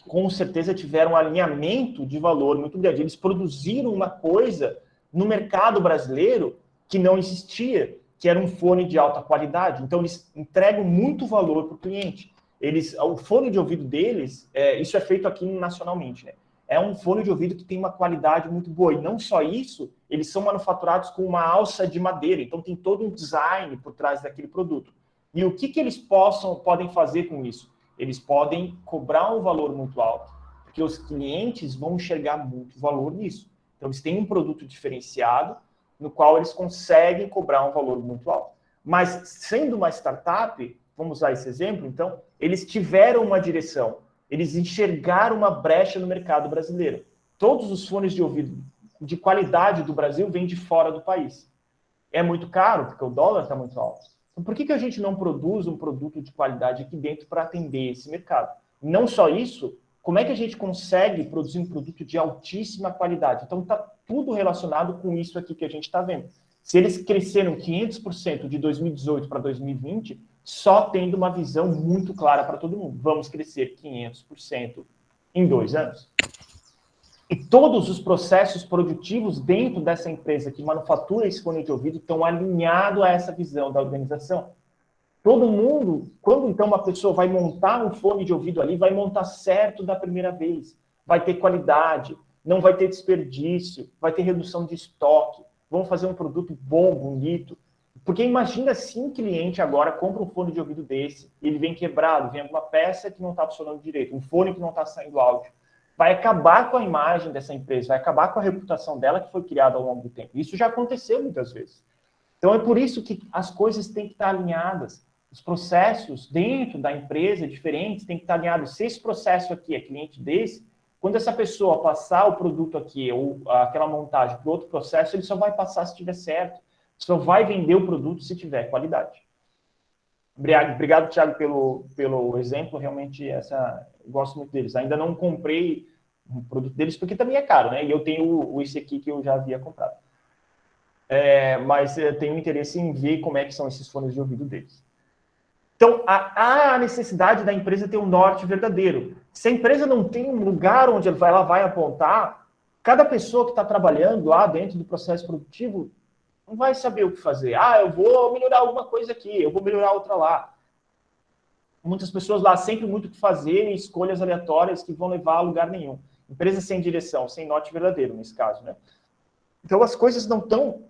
com certeza, tiveram um alinhamento de valor muito grande. Eles produziram uma coisa no mercado brasileiro que não existia, que era um fone de alta qualidade. Então, eles entregam muito valor para o cliente. O fone de ouvido deles, isso é feito aqui nacionalmente, né? É um fone de ouvido que tem uma qualidade muito boa. E não só isso, eles são manufaturados com uma alça de madeira. Então, tem todo um design por trás daquele produto. E o que eles podem fazer com isso? Eles podem cobrar um valor muito alto, porque os clientes vão enxergar muito valor nisso. Então, eles têm um produto diferenciado, no qual eles conseguem cobrar um valor muito alto. Mas, sendo uma startup, vamos usar esse exemplo, então, eles tiveram uma direção, eles enxergaram uma brecha no mercado brasileiro. Todos os fones de ouvido de qualidade do Brasil vêm de fora do país. É muito caro, porque o dólar está muito alto. Então, por que a gente não produz um produto de qualidade aqui dentro para atender esse mercado? Não só isso, como é que a gente consegue produzir um produto de altíssima qualidade? Então, está tudo relacionado com isso aqui que a gente está vendo. Se eles cresceram 500% de 2018 para 2020, só tendo uma visão muito clara para todo mundo. Vamos crescer 500% em 2 anos. E todos os processos produtivos dentro dessa empresa que manufatura esse fone de ouvido estão alinhados a essa visão da organização. Todo mundo, quando então uma pessoa vai montar um fone de ouvido ali, vai montar certo da primeira vez. Vai ter qualidade, não vai ter desperdício, vai ter redução de estoque, vão fazer um produto bom, bonito. Porque imagina se um cliente agora compra um fone de ouvido desse, ele vem quebrado, vem alguma peça que não está funcionando direito, um fone que não está saindo áudio. Vai acabar com a imagem dessa empresa, vai acabar com a reputação dela que foi criada ao longo do tempo. Isso já aconteceu muitas vezes. Então é por isso que as coisas têm que estar alinhadas. Os processos dentro da empresa diferentes têm que estar alinhados. Se esse processo aqui é cliente desse, quando essa pessoa passar o produto aqui ou aquela montagem para outro processo, ele só vai passar se estiver certo. Só vai vender o produto se tiver qualidade. Obrigado, Thiago, pelo exemplo. Realmente, eu gosto muito deles. Ainda não comprei um produto deles, porque também é caro, né? E eu tenho esse aqui que eu já havia comprado. Mas eu tenho interesse em ver como é que são esses fones de ouvido deles. Então, há a necessidade da empresa ter um norte verdadeiro. Se a empresa não tem um lugar onde ela vai apontar, cada pessoa que está trabalhando lá dentro do processo produtivo não vai saber o que fazer. Eu vou melhorar alguma coisa aqui, eu vou melhorar outra lá. Muitas pessoas lá sempre muito o que fazer, escolhas aleatórias que vão levar a lugar nenhum. Empresa sem direção, sem norte verdadeiro, nesse caso, né? Então, as coisas não estão...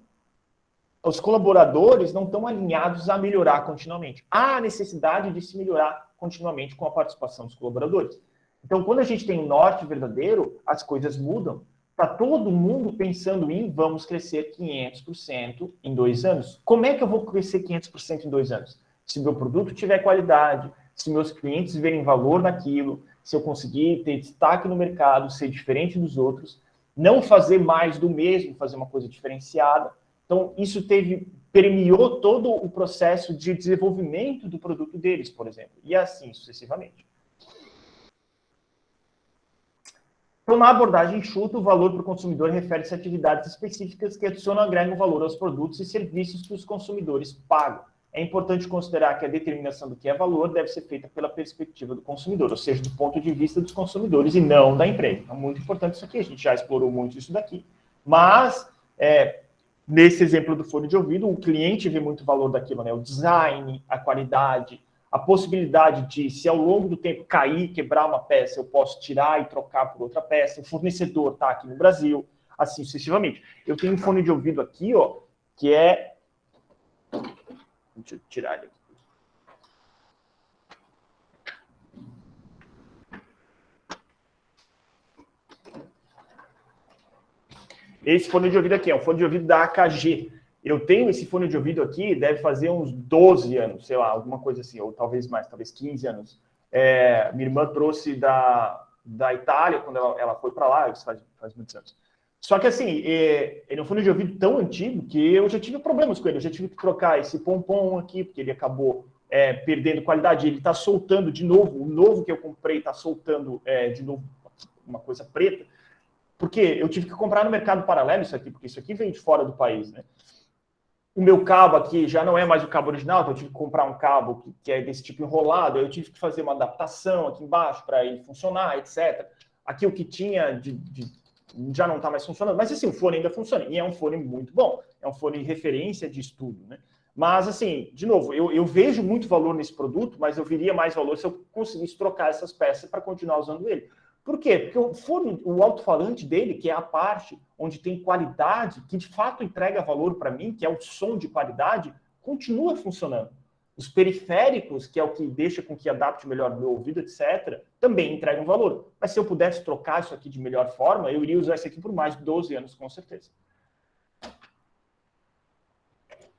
Os colaboradores não estão alinhados a melhorar continuamente. Há a necessidade de se melhorar continuamente com a participação dos colaboradores. Então, quando a gente tem um norte verdadeiro, as coisas mudam. Está todo mundo pensando em vamos crescer 500% em 2 anos. Como é que eu vou crescer 500% em 2 anos? Se meu produto tiver qualidade, se meus clientes verem valor naquilo, se eu conseguir ter destaque no mercado, ser diferente dos outros, não fazer mais do mesmo, fazer uma coisa diferenciada. Então, isso permeou todo o processo de desenvolvimento do produto deles, por exemplo, e assim sucessivamente. Então, na abordagem enxuta, o valor para o consumidor refere-se a atividades específicas que adicionam ou agregam valor aos produtos e serviços que os consumidores pagam. É importante considerar que a determinação do que é valor deve ser feita pela perspectiva do consumidor, ou seja, do ponto de vista dos consumidores e não da empresa. É muito importante isso aqui, a gente já explorou muito isso daqui. Mas, nesse exemplo do fone de ouvido, o cliente vê muito valor daquilo, né? O design, a qualidade, a possibilidade de, se ao longo do tempo cair, quebrar uma peça, eu posso tirar e trocar por outra peça. O fornecedor está aqui no Brasil, assim sucessivamente. Eu tenho um fone de ouvido aqui, ó, que é... Deixa eu tirar ele aqui. Esse fone de ouvido aqui é um fone de ouvido da AKG. Eu tenho esse fone de ouvido aqui, deve fazer uns 12 anos, sei lá, alguma coisa assim, ou talvez mais, talvez 15 anos. Minha irmã trouxe da Itália, quando ela foi para lá, isso faz muitos anos. Só que assim, ele é um fone de ouvido tão antigo que eu já tive problemas com ele, eu já tive que trocar esse pompom aqui, porque ele acabou perdendo qualidade, ele está soltando de novo, o novo que eu comprei está soltando de novo uma coisa preta, porque eu tive que comprar no mercado paralelo isso aqui, porque isso aqui vem de fora do país, né? O meu cabo aqui já não é mais o cabo original, então eu tive que comprar um cabo que é desse tipo enrolado, eu tive que fazer uma adaptação aqui embaixo para ele funcionar, etc. Aqui o que tinha já não está mais funcionando, mas assim, o fone ainda funciona, e é um fone muito bom, é um fone de referência de estudo, né? Mas assim, de novo, eu vejo muito valor nesse produto, mas eu veria mais valor se eu conseguisse trocar essas peças para continuar usando ele. Por quê? Porque o alto-falante dele, que é a parte onde tem qualidade, que de fato entrega valor para mim, que é o som de qualidade, continua funcionando. Os periféricos, que é o que deixa com que adapte melhor o meu ouvido, etc., também entregam valor. Mas se eu pudesse trocar isso aqui de melhor forma, eu iria usar isso aqui por mais de 12 anos, com certeza.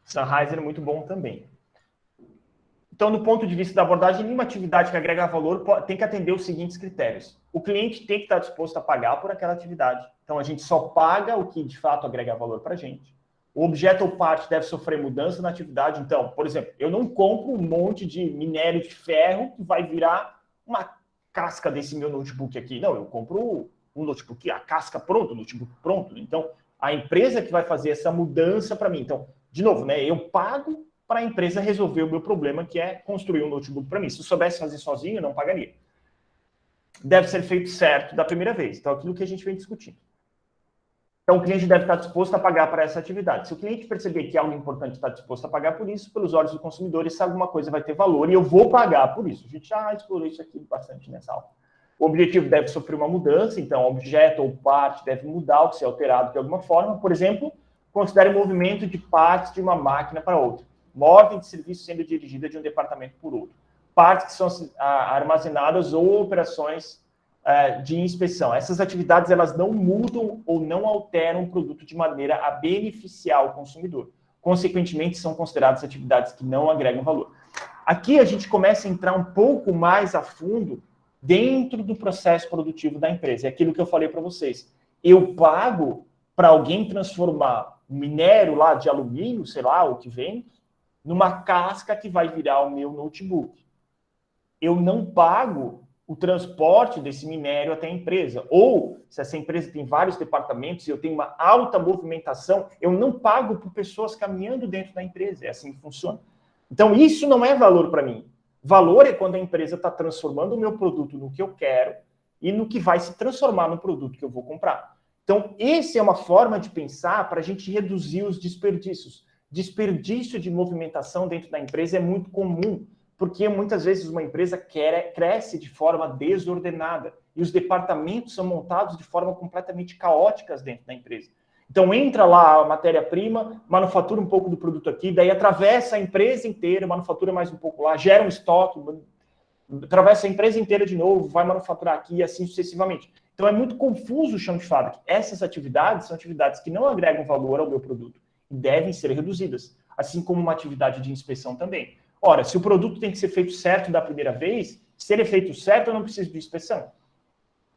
Sennheiser é muito bom também. Então, do ponto de vista da abordagem, nenhuma atividade que agrega valor tem que atender os seguintes critérios. O cliente tem que estar disposto a pagar por aquela atividade. Então, a gente só paga o que, de fato, agrega valor para a gente. O objeto ou parte deve sofrer mudança na atividade. Então, por exemplo, eu não compro um monte de minério de ferro que vai virar uma casca desse meu notebook aqui. Não, eu compro um notebook, a casca pronta, o notebook pronto. Então, a empresa que vai fazer essa mudança para mim. Então, de novo, né, eu pago para a empresa resolver o meu problema, que é construir um notebook para mim. Se eu soubesse fazer sozinho, eu não pagaria. Deve ser feito certo da primeira vez. Então, aquilo que a gente vem discutindo. Então, o cliente deve estar disposto a pagar para essa atividade. Se o cliente perceber que algo importante está disposto a pagar por isso, pelos olhos do consumidor, se alguma coisa vai ter valor e eu vou pagar por isso. A gente já explorou isso aqui bastante nessa aula. O objetivo deve sofrer uma mudança, então, objeto ou parte deve mudar ou ser alterado de alguma forma. Por exemplo, considere o movimento de partes de uma máquina para outra. Uma ordem de serviço sendo dirigida de um departamento por outro. Partes que são armazenadas ou operações de inspeção. Essas atividades elas não mudam ou não alteram o produto de maneira a beneficiar o consumidor. Consequentemente, são consideradas atividades que não agregam valor. Aqui a gente começa a entrar um pouco mais a fundo dentro do processo produtivo da empresa. É aquilo que eu falei para vocês. Eu pago para alguém transformar minério lá de alumínio, sei lá, o que vem, numa casca que vai virar o meu notebook. Eu não pago o transporte desse minério até a empresa. Ou, se essa empresa tem vários departamentos e eu tenho uma alta movimentação, eu não pago por pessoas caminhando dentro da empresa. É assim que funciona. Então, isso não é valor para mim. Valor é quando a empresa está transformando o meu produto no que eu quero e no que vai se transformar no produto que eu vou comprar. Então, essa é uma forma de pensar para a gente reduzir os desperdícios. Desperdício de movimentação dentro da empresa é muito comum, porque muitas vezes uma empresa cresce de forma desordenada e os departamentos são montados de forma completamente caóticas dentro da empresa. Então, entra lá a matéria-prima, manufatura um pouco do produto aqui, daí atravessa a empresa inteira, manufatura mais um pouco lá, gera um estoque, atravessa a empresa inteira de novo, vai manufaturar aqui e assim sucessivamente. Então, é muito confuso o chão de fábrica. Essas atividades são atividades que não agregam valor ao meu produto e devem ser reduzidas, assim como uma atividade de inspeção também. Ora, se o produto tem que ser feito certo da primeira vez, se ele é feito certo, eu não preciso de inspeção.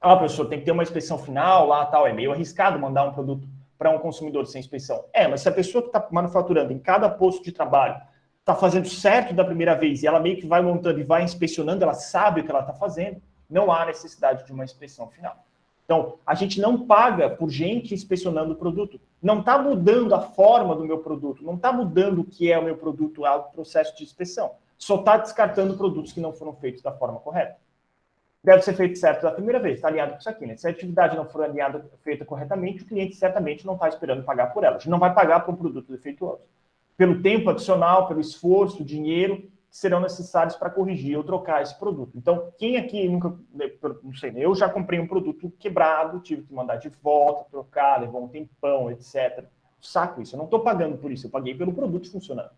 Ah, professor, tem que ter uma inspeção final lá, tal, é meio arriscado mandar um produto para um consumidor sem inspeção. Mas se a pessoa que está manufaturando em cada posto de trabalho está fazendo certo da primeira vez e ela meio que vai montando e vai inspecionando, ela sabe o que ela está fazendo, não há necessidade de uma inspeção final. Então, a gente não paga por gente inspecionando o produto. Não está mudando a forma do meu produto, não está mudando o que é o meu produto ao processo de inspeção. Só está descartando produtos que não foram feitos da forma correta. Deve ser feito certo da primeira vez, está alinhado com isso aqui, né? Se a atividade não for feita corretamente, o cliente certamente não está esperando pagar por ela. A gente não vai pagar por um produto defeituoso. Pelo tempo adicional, pelo esforço, dinheiro que serão necessários para corrigir ou trocar esse produto. Então, quem aqui nunca, não sei, eu já comprei um produto quebrado, tive que mandar de volta, trocar, levou um tempão, etc. Saco isso, eu não estou pagando por isso, eu paguei pelo produto funcionando.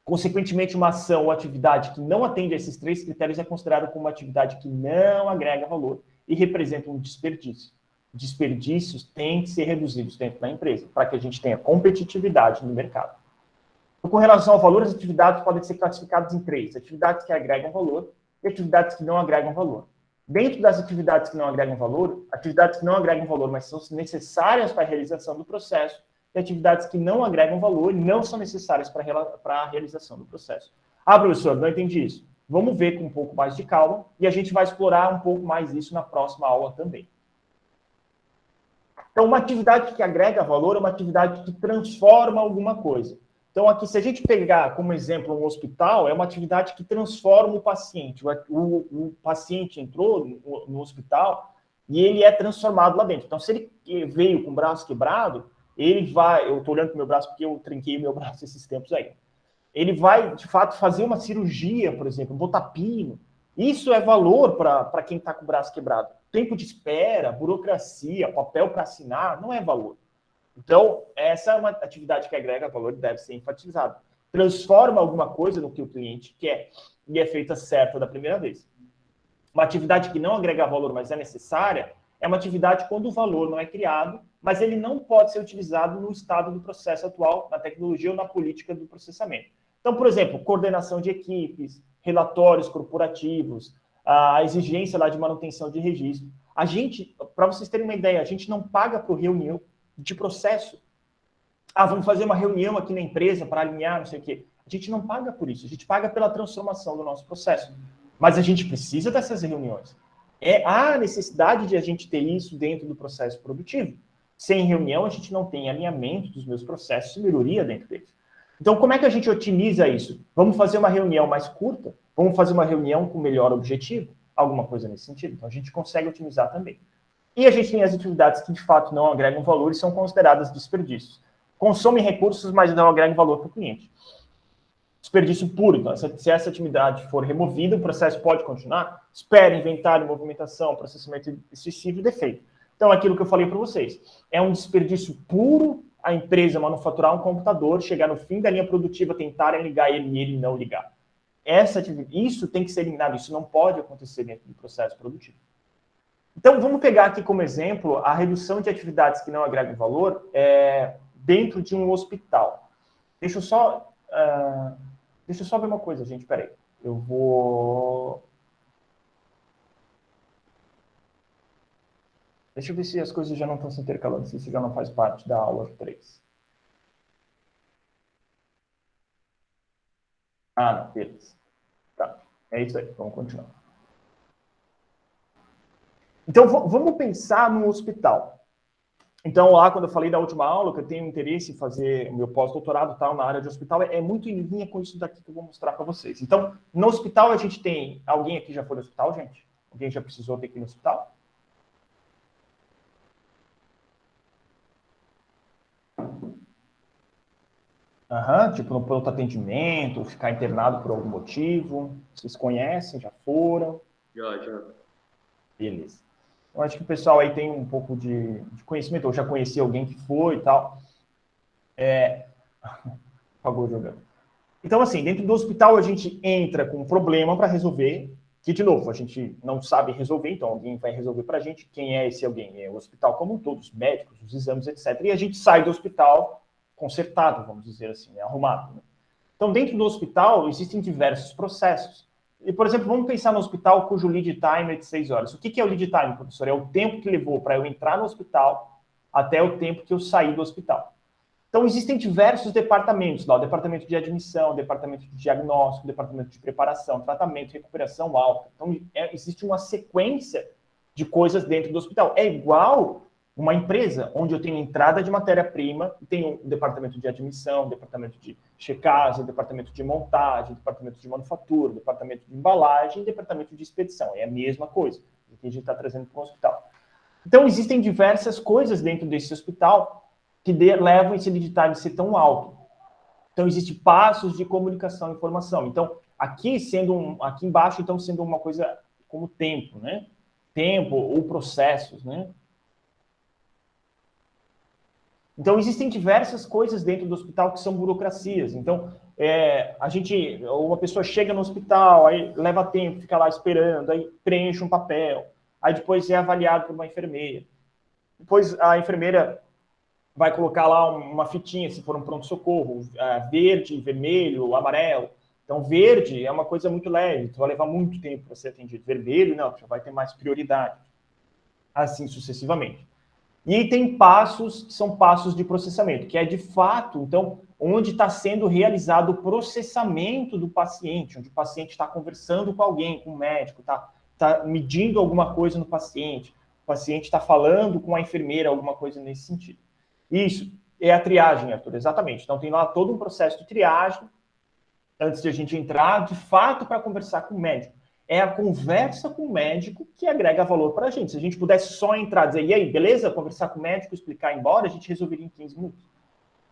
Consequentemente, uma ação ou atividade que não atende a esses três critérios é considerada como uma atividade que não agrega valor e representa um desperdício. Desperdícios têm que ser reduzidos dentro da empresa para que a gente tenha competitividade no mercado. Então, com relação ao valor, as atividades podem ser classificadas em três: atividades que agregam valor e atividades que não agregam valor. Dentro das atividades que não agregam valor, mas são necessárias para a realização do processo, e atividades que não agregam valor e não são necessárias para a realização do processo. Ah, professor, não entendi isso. Vamos ver com um pouco mais de calma e a gente vai explorar um pouco mais isso na próxima aula também. Então, uma atividade que agrega valor é uma atividade que transforma alguma coisa. Então, aqui, se a gente pegar como exemplo um hospital, é uma atividade que transforma o paciente. O paciente entrou no hospital e ele é transformado lá dentro. Então, se ele veio com o braço quebrado, ele vai... Eu estou olhando para o meu braço porque eu trinquei o meu braço esses tempos aí. Ele vai, de fato, fazer uma cirurgia, por exemplo, botar pino. Isso é valor para quem está com o braço quebrado. Tempo de espera, burocracia, papel para assinar, não é valor. Então, essa é uma atividade que agrega valor e deve ser enfatizada. Transforma alguma coisa no que o cliente quer e é feita certa da primeira vez. Uma atividade que não agrega valor, mas é necessária, é uma atividade quando o valor não é criado, mas ele não pode ser utilizado no estado do processo atual, na tecnologia ou na política do processamento. Então, por exemplo, coordenação de equipes, relatórios corporativos, a exigência lá de manutenção de registro. A gente, para vocês terem uma ideia, a gente não paga por reunião de processo. Ah, vamos fazer uma reunião aqui na empresa para alinhar, não sei o quê. A gente não paga por isso, a gente paga pela transformação do nosso processo. Mas a gente precisa dessas reuniões. Há necessidade de a gente ter isso dentro do processo produtivo. Sem reunião, a gente não tem alinhamento dos meus processos e melhoria dentro deles. Então, como é que a gente otimiza isso? Vamos fazer uma reunião mais curta? Vamos fazer uma reunião com melhor objetivo? Alguma coisa nesse sentido. Então, a gente consegue otimizar também. E a gente tem as atividades que, de fato, não agregam valor e são consideradas desperdícios. Consomem recursos, mas não agregam valor para o cliente. Desperdício puro. Então, se essa atividade for removida, o processo pode continuar? Espera, inventário, movimentação, processamento excessivo e defeito. Então, aquilo que eu falei para vocês. É um desperdício puro a empresa manufaturar um computador, chegar no fim da linha produtiva, tentarem ligar ele e ele não ligar. Isso tem que ser eliminado, isso não pode acontecer dentro do processo produtivo. Então, vamos pegar aqui como exemplo a redução de atividades que não agregam valor dentro de um hospital. Deixa eu só ver uma coisa, gente, peraí. Eu vou... Deixa eu ver se as coisas já não estão se intercalando, se isso já não faz parte da aula 3. Ah, não, beleza. Tá, é isso aí, vamos continuar. Então, vamos pensar no hospital. Então, lá, quando eu falei da última aula, que eu tenho interesse em fazer o meu pós-doutorado tal, na área de hospital, é muito em linha com isso daqui que eu vou mostrar para vocês. Então, no hospital, a gente tem... Alguém aqui já foi no hospital, gente? Alguém já precisou ter que ir no hospital? Tipo, no pronto atendimento, ficar internado por algum motivo. Vocês conhecem, já foram? Já. Beleza. Eu acho que o pessoal aí tem um pouco de conhecimento. Eu já conheci alguém que foi e tal. Pagou jogando. Então, assim, dentro do hospital a gente entra com um problema para resolver, que, de novo, a gente não sabe resolver, então alguém vai resolver para a gente. Quem é esse alguém? É o hospital como um todo, os médicos, os exames, etc. E a gente sai do hospital consertado, vamos dizer assim, arrumado. Né? Então, dentro do hospital, existem diversos processos. E, por exemplo, vamos pensar no hospital cujo lead time é de 6 horas. O que é o lead time, professor? É o tempo que levou para eu entrar no hospital até o tempo que eu saí do hospital. Então, existem diversos departamentos lá. O departamento de admissão, o departamento de diagnóstico, o departamento de preparação, tratamento, recuperação, alta. Então, existe uma sequência de coisas dentro do hospital. É igual uma empresa onde eu tenho entrada de matéria-prima, tenho o departamento de admissão, o departamento de checagem, o departamento de montagem, o departamento de manufatura, o departamento de embalagem e o departamento de expedição. É a mesma coisa que a gente está trazendo para o hospital. Então, existem diversas coisas dentro desse hospital que levam esse lead time a ser tão alto. Então, existem passos de comunicação e informação. Então, aqui embaixo, então, sendo uma coisa como tempo, né? Tempo ou processos, né? Então, existem diversas coisas dentro do hospital que são burocracias. Então, uma pessoa chega no hospital, aí leva tempo, fica lá esperando, aí preenche um papel, aí depois é avaliado por uma enfermeira. Depois a enfermeira vai colocar lá uma fitinha, se for um pronto-socorro, verde, vermelho, amarelo. Então, verde é uma coisa muito leve, vai levar muito tempo para ser atendido. Vermelho, não, já vai ter mais prioridade. Assim sucessivamente. E tem passos que são passos de processamento, que é de fato, então, onde está sendo realizado o processamento do paciente, onde o paciente está conversando com alguém, com o médico, está medindo alguma coisa no paciente, o paciente está falando com a enfermeira, alguma coisa nesse sentido. Isso é a triagem, Arthur, exatamente. Então, tem lá todo um processo de triagem, antes de a gente entrar, de fato, para conversar com o médico. É a conversa com o médico que agrega valor para a gente. Se a gente pudesse só entrar e dizer, e aí, beleza? Conversar com o médico, explicar, ir embora, a gente resolveria em 15 minutos.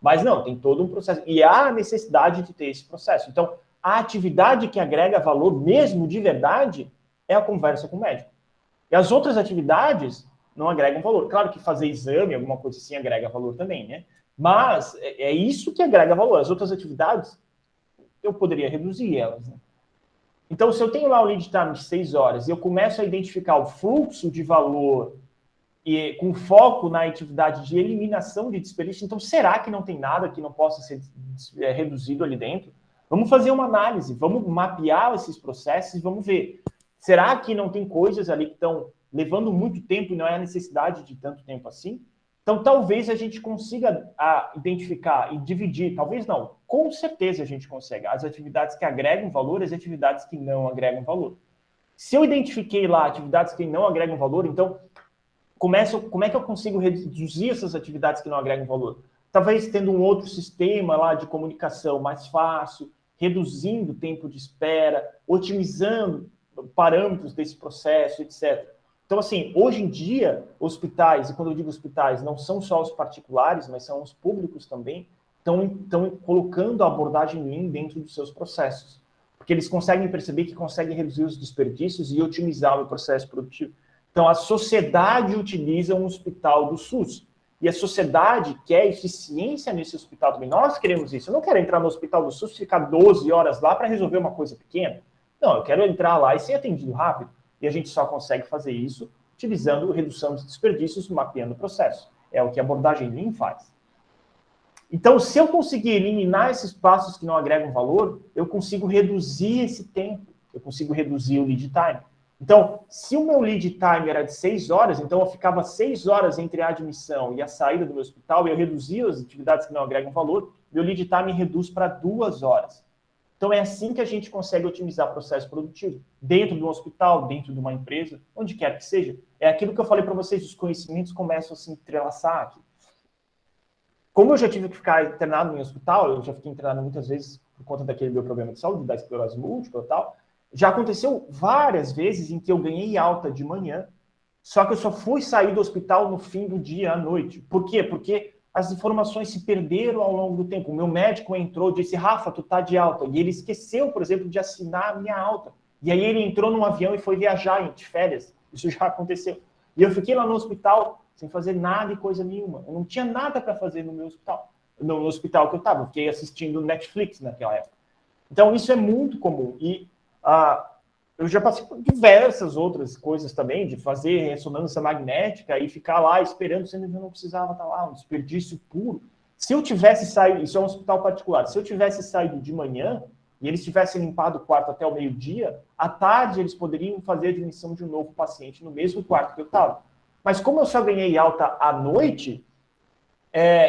Mas não, tem todo um processo. E há a necessidade de ter esse processo. Então, a atividade que agrega valor mesmo de verdade é a conversa com o médico. E as outras atividades não agregam valor. Claro que fazer exame, alguma coisa assim, agrega valor também, né? Mas é isso que agrega valor. As outras atividades, eu poderia reduzir elas, né? Então, se eu tenho lá o lead time de 6 horas e eu começo a identificar o fluxo de valor e com foco na atividade de eliminação de desperdício, então será que não tem nada que não possa ser reduzido ali dentro? Vamos fazer uma análise, vamos mapear esses processos e vamos ver. Será que não tem coisas ali que estão levando muito tempo e não é a necessidade de tanto tempo assim? Então, talvez a gente consiga identificar e dividir, talvez não, com certeza a gente consegue, as atividades que agregam valor e as atividades que não agregam valor. Se eu identifiquei lá atividades que não agregam valor, então, como é que eu consigo reduzir essas atividades que não agregam valor? Talvez tendo um outro sistema lá de comunicação mais fácil, reduzindo o tempo de espera, otimizando parâmetros desse processo, etc. Então, assim, hoje em dia, hospitais, e quando eu digo hospitais, não são só os particulares, mas são os públicos também, estão colocando a abordagem Lean dentro dos seus processos. Porque eles conseguem perceber que conseguem reduzir os desperdícios e otimizar o processo produtivo. Então, a sociedade utiliza um hospital do SUS. E a sociedade quer eficiência nesse hospital também. Nós queremos isso. Eu não quero entrar no hospital do SUS e ficar 12 horas lá para resolver uma coisa pequena. Não, eu quero entrar lá e ser atendido rápido. E a gente só consegue fazer isso utilizando redução de desperdícios, mapeando o processo. É o que a abordagem Lean faz. Então, se eu conseguir eliminar esses passos que não agregam valor, eu consigo reduzir esse tempo, eu consigo reduzir o lead time. Então, se o meu lead time era de 6 horas, então eu ficava 6 horas entre a admissão e a saída do meu hospital, e eu reduzia as atividades que não agregam valor, meu lead time reduz para 2 horas. Então, é assim que a gente consegue otimizar o processo produtivo. Dentro de um hospital, dentro de uma empresa, onde quer que seja. É aquilo que eu falei para vocês, os conhecimentos começam a se entrelaçar aqui. Como eu já tive que ficar internado em hospital, eu já fiquei internado muitas vezes por conta daquele meu problema de saúde, da esclerose múltipla e tal, já aconteceu várias vezes em que eu ganhei alta de manhã, só que eu só fui sair do hospital no fim do dia, à noite. Por quê? Porque as informações se perderam ao longo do tempo. O meu médico entrou e disse, Rafa, tu tá de alta. E ele esqueceu, por exemplo, de assinar a minha alta. E aí ele entrou num avião e foi viajar de férias. Isso já aconteceu. E eu fiquei lá no hospital sem fazer nada e coisa nenhuma. Eu não tinha nada para fazer no meu hospital. No hospital que eu estava. Eu fiquei assistindo Netflix naquela época. Então, isso é muito comum. E eu já passei por diversas outras coisas também, de fazer ressonância magnética e ficar lá esperando, sendo que eu não precisava estar lá, um desperdício puro. Se eu tivesse saído, isso é um hospital particular, se eu tivesse saído de manhã e eles tivessem limpado o quarto até o meio-dia, à tarde eles poderiam fazer a admissão de um novo paciente no mesmo quarto que eu estava. Mas como eu só ganhei alta à noite,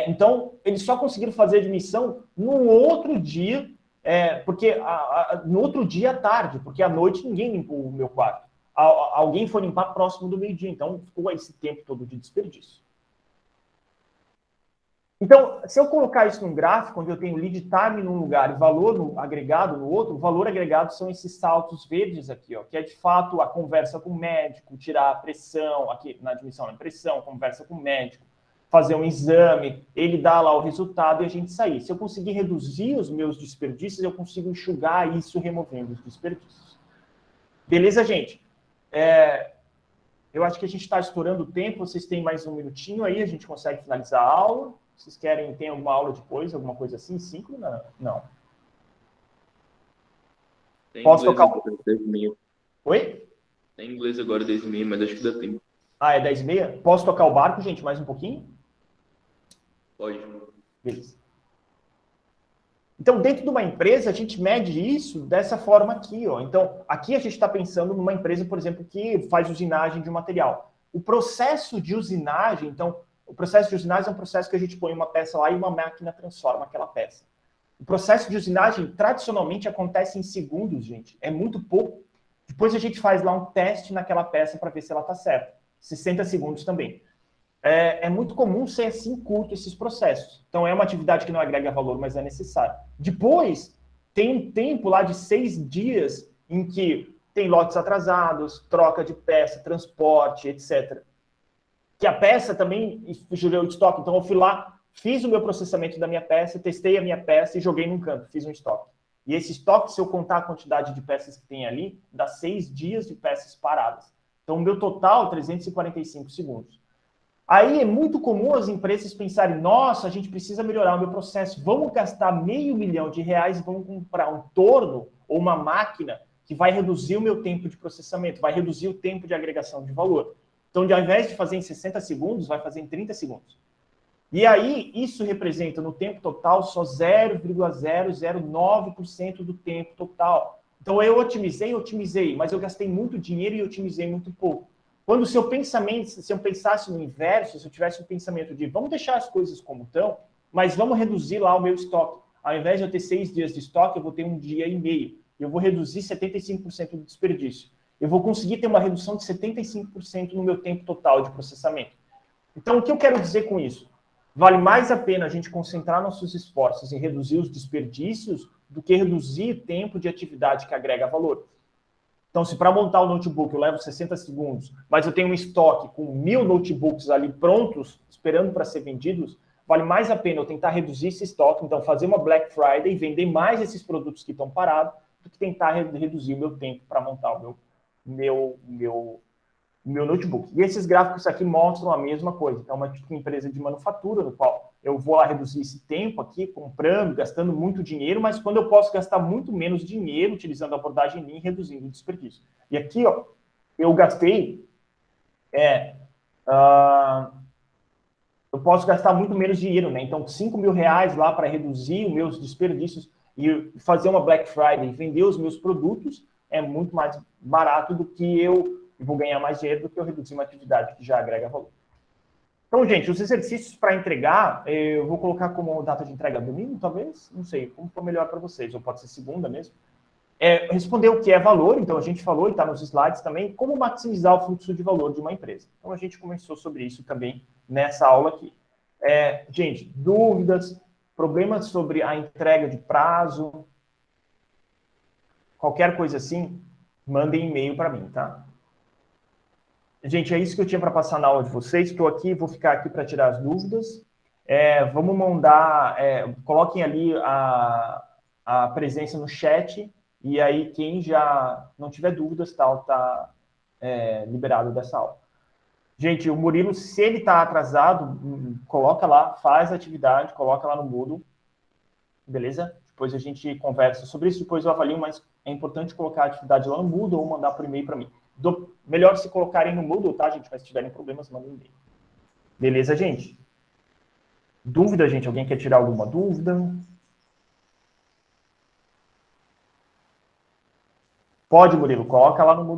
então eles só conseguiram fazer a admissão no outro dia, porque no outro dia à tarde, porque à noite ninguém limpou o meu quarto. Alguém foi limpar próximo do meio-dia, então ficou esse tempo todo de desperdício. Então, se eu colocar isso num gráfico, onde eu tenho lead time num lugar e valor agregado no outro, o valor agregado são esses saltos verdes aqui, ó, que é de fato a conversa com o médico, tirar a pressão, aqui na admissão, na pressão, conversa com o médico, fazer um exame, ele dá lá o resultado e a gente sair. Se eu conseguir reduzir os meus desperdícios, eu consigo enxugar isso removendo os desperdícios. Beleza, gente? Eu acho que a gente está estourando o tempo, vocês têm mais um minutinho aí, a gente consegue finalizar a aula. Vocês querem, tem alguma aula depois, alguma coisa assim? 5? Não. Tem Posso inglês tocar? agora, 10h30. Oi? Tem inglês agora, 10h30, mas acho que dá tempo. É 10h30? Posso tocar o barco, gente, mais um pouquinho? Pode. Beleza. Então, dentro de uma empresa, a gente mede isso dessa forma aqui, ó. Então, aqui a gente está pensando numa empresa, por exemplo, que faz usinagem de um material. O processo de usinagem, então, o processo de usinagem é um processo que a gente põe uma peça lá e uma máquina transforma aquela peça. O processo de usinagem, tradicionalmente, acontece em segundos, gente. É muito pouco. Depois a gente faz lá um teste naquela peça para ver se ela está certa. 60 segundos também. É muito comum ser assim curto esses processos. Então, é uma atividade que não agrega valor, mas é necessária. Depois, tem um tempo lá de 6 dias em que tem lotes atrasados, troca de peça, transporte, etc. Que a peça também gerou estoque. Então, eu fui lá, fiz o meu processamento da minha peça, testei a minha peça e joguei num canto, fiz um estoque. E esse estoque, se eu contar a quantidade de peças que tem ali, dá 6 dias de peças paradas. Então, o meu total, 345 segundos. Aí é muito comum as empresas pensarem, nossa, a gente precisa melhorar o meu processo, vamos gastar R$500 mil e vamos comprar um torno ou uma máquina que vai reduzir o meu tempo de processamento, vai reduzir o tempo de agregação de valor. Então, ao invés de fazer em 60 segundos, vai fazer em 30 segundos. E aí, isso representa no tempo total só 0,009% do tempo total. Então, eu otimizei, mas eu gastei muito dinheiro e otimizei muito pouco. Quando se eu pensasse no inverso, se eu tivesse um pensamento de vamos deixar as coisas como estão, mas vamos reduzir lá o meu estoque. Ao invés de eu ter 6 dias de estoque, eu vou ter 1 dia e meio. Eu vou reduzir 75% do desperdício. Eu vou conseguir ter uma redução de 75% no meu tempo total de processamento. Então, o que eu quero dizer com isso? Vale mais a pena a gente concentrar nossos esforços em reduzir os desperdícios do que reduzir o tempo de atividade que agrega valor. Então, se para montar o notebook eu levo 60 segundos, mas eu tenho um estoque com 1.000 notebooks ali prontos, esperando para ser vendidos, vale mais a pena eu tentar reduzir esse estoque, então fazer uma Black Friday e vender mais esses produtos que estão parados, do que tentar reduzir o meu tempo para montar o meu o meu notebook. E esses gráficos aqui mostram a mesma coisa. Então, uma tipo de empresa de manufatura, no qual eu vou lá reduzir esse tempo aqui, comprando, gastando muito dinheiro, mas quando eu posso gastar muito menos dinheiro utilizando a abordagem Lean, reduzindo o desperdício. E aqui, ó, eu gastei... eu posso gastar muito menos dinheiro, né? Então, R$5.000 lá para reduzir os meus desperdícios e fazer uma Black Friday e vender os meus produtos é muito mais barato do que eu vou ganhar mais dinheiro do que eu reduzir uma atividade que já agrega valor. Então, gente, os exercícios para entregar, eu vou colocar como data de entrega domingo, talvez? Não sei, como for melhor para vocês, ou pode ser segunda mesmo. Responder o que é valor, então a gente falou, e está nos slides também, como maximizar o fluxo de valor de uma empresa. Então, a gente começou sobre isso também nessa aula aqui. Gente, dúvidas, problemas sobre a entrega de prazo, qualquer coisa assim, mandem e-mail para mim, tá? Gente, é isso que eu tinha para passar na aula de vocês. Estou aqui, vou ficar aqui para tirar as dúvidas. Vamos mandar, coloquem ali a presença no chat, e aí quem já não tiver dúvidas, tá liberado dessa aula. Gente, o Murilo, se ele está atrasado, coloca lá, faz a atividade, coloca lá no Moodle, beleza? Depois a gente conversa sobre isso, depois eu avalio, mas é importante colocar a atividade lá no Moodle ou mandar por e-mail para mim. Melhor se colocarem no Moodle, tá, gente? Mas se tiverem problemas, mandem um e-mail. Beleza, gente? Dúvida, gente? Alguém quer tirar alguma dúvida? Pode, Murilo, coloca lá no Moodle.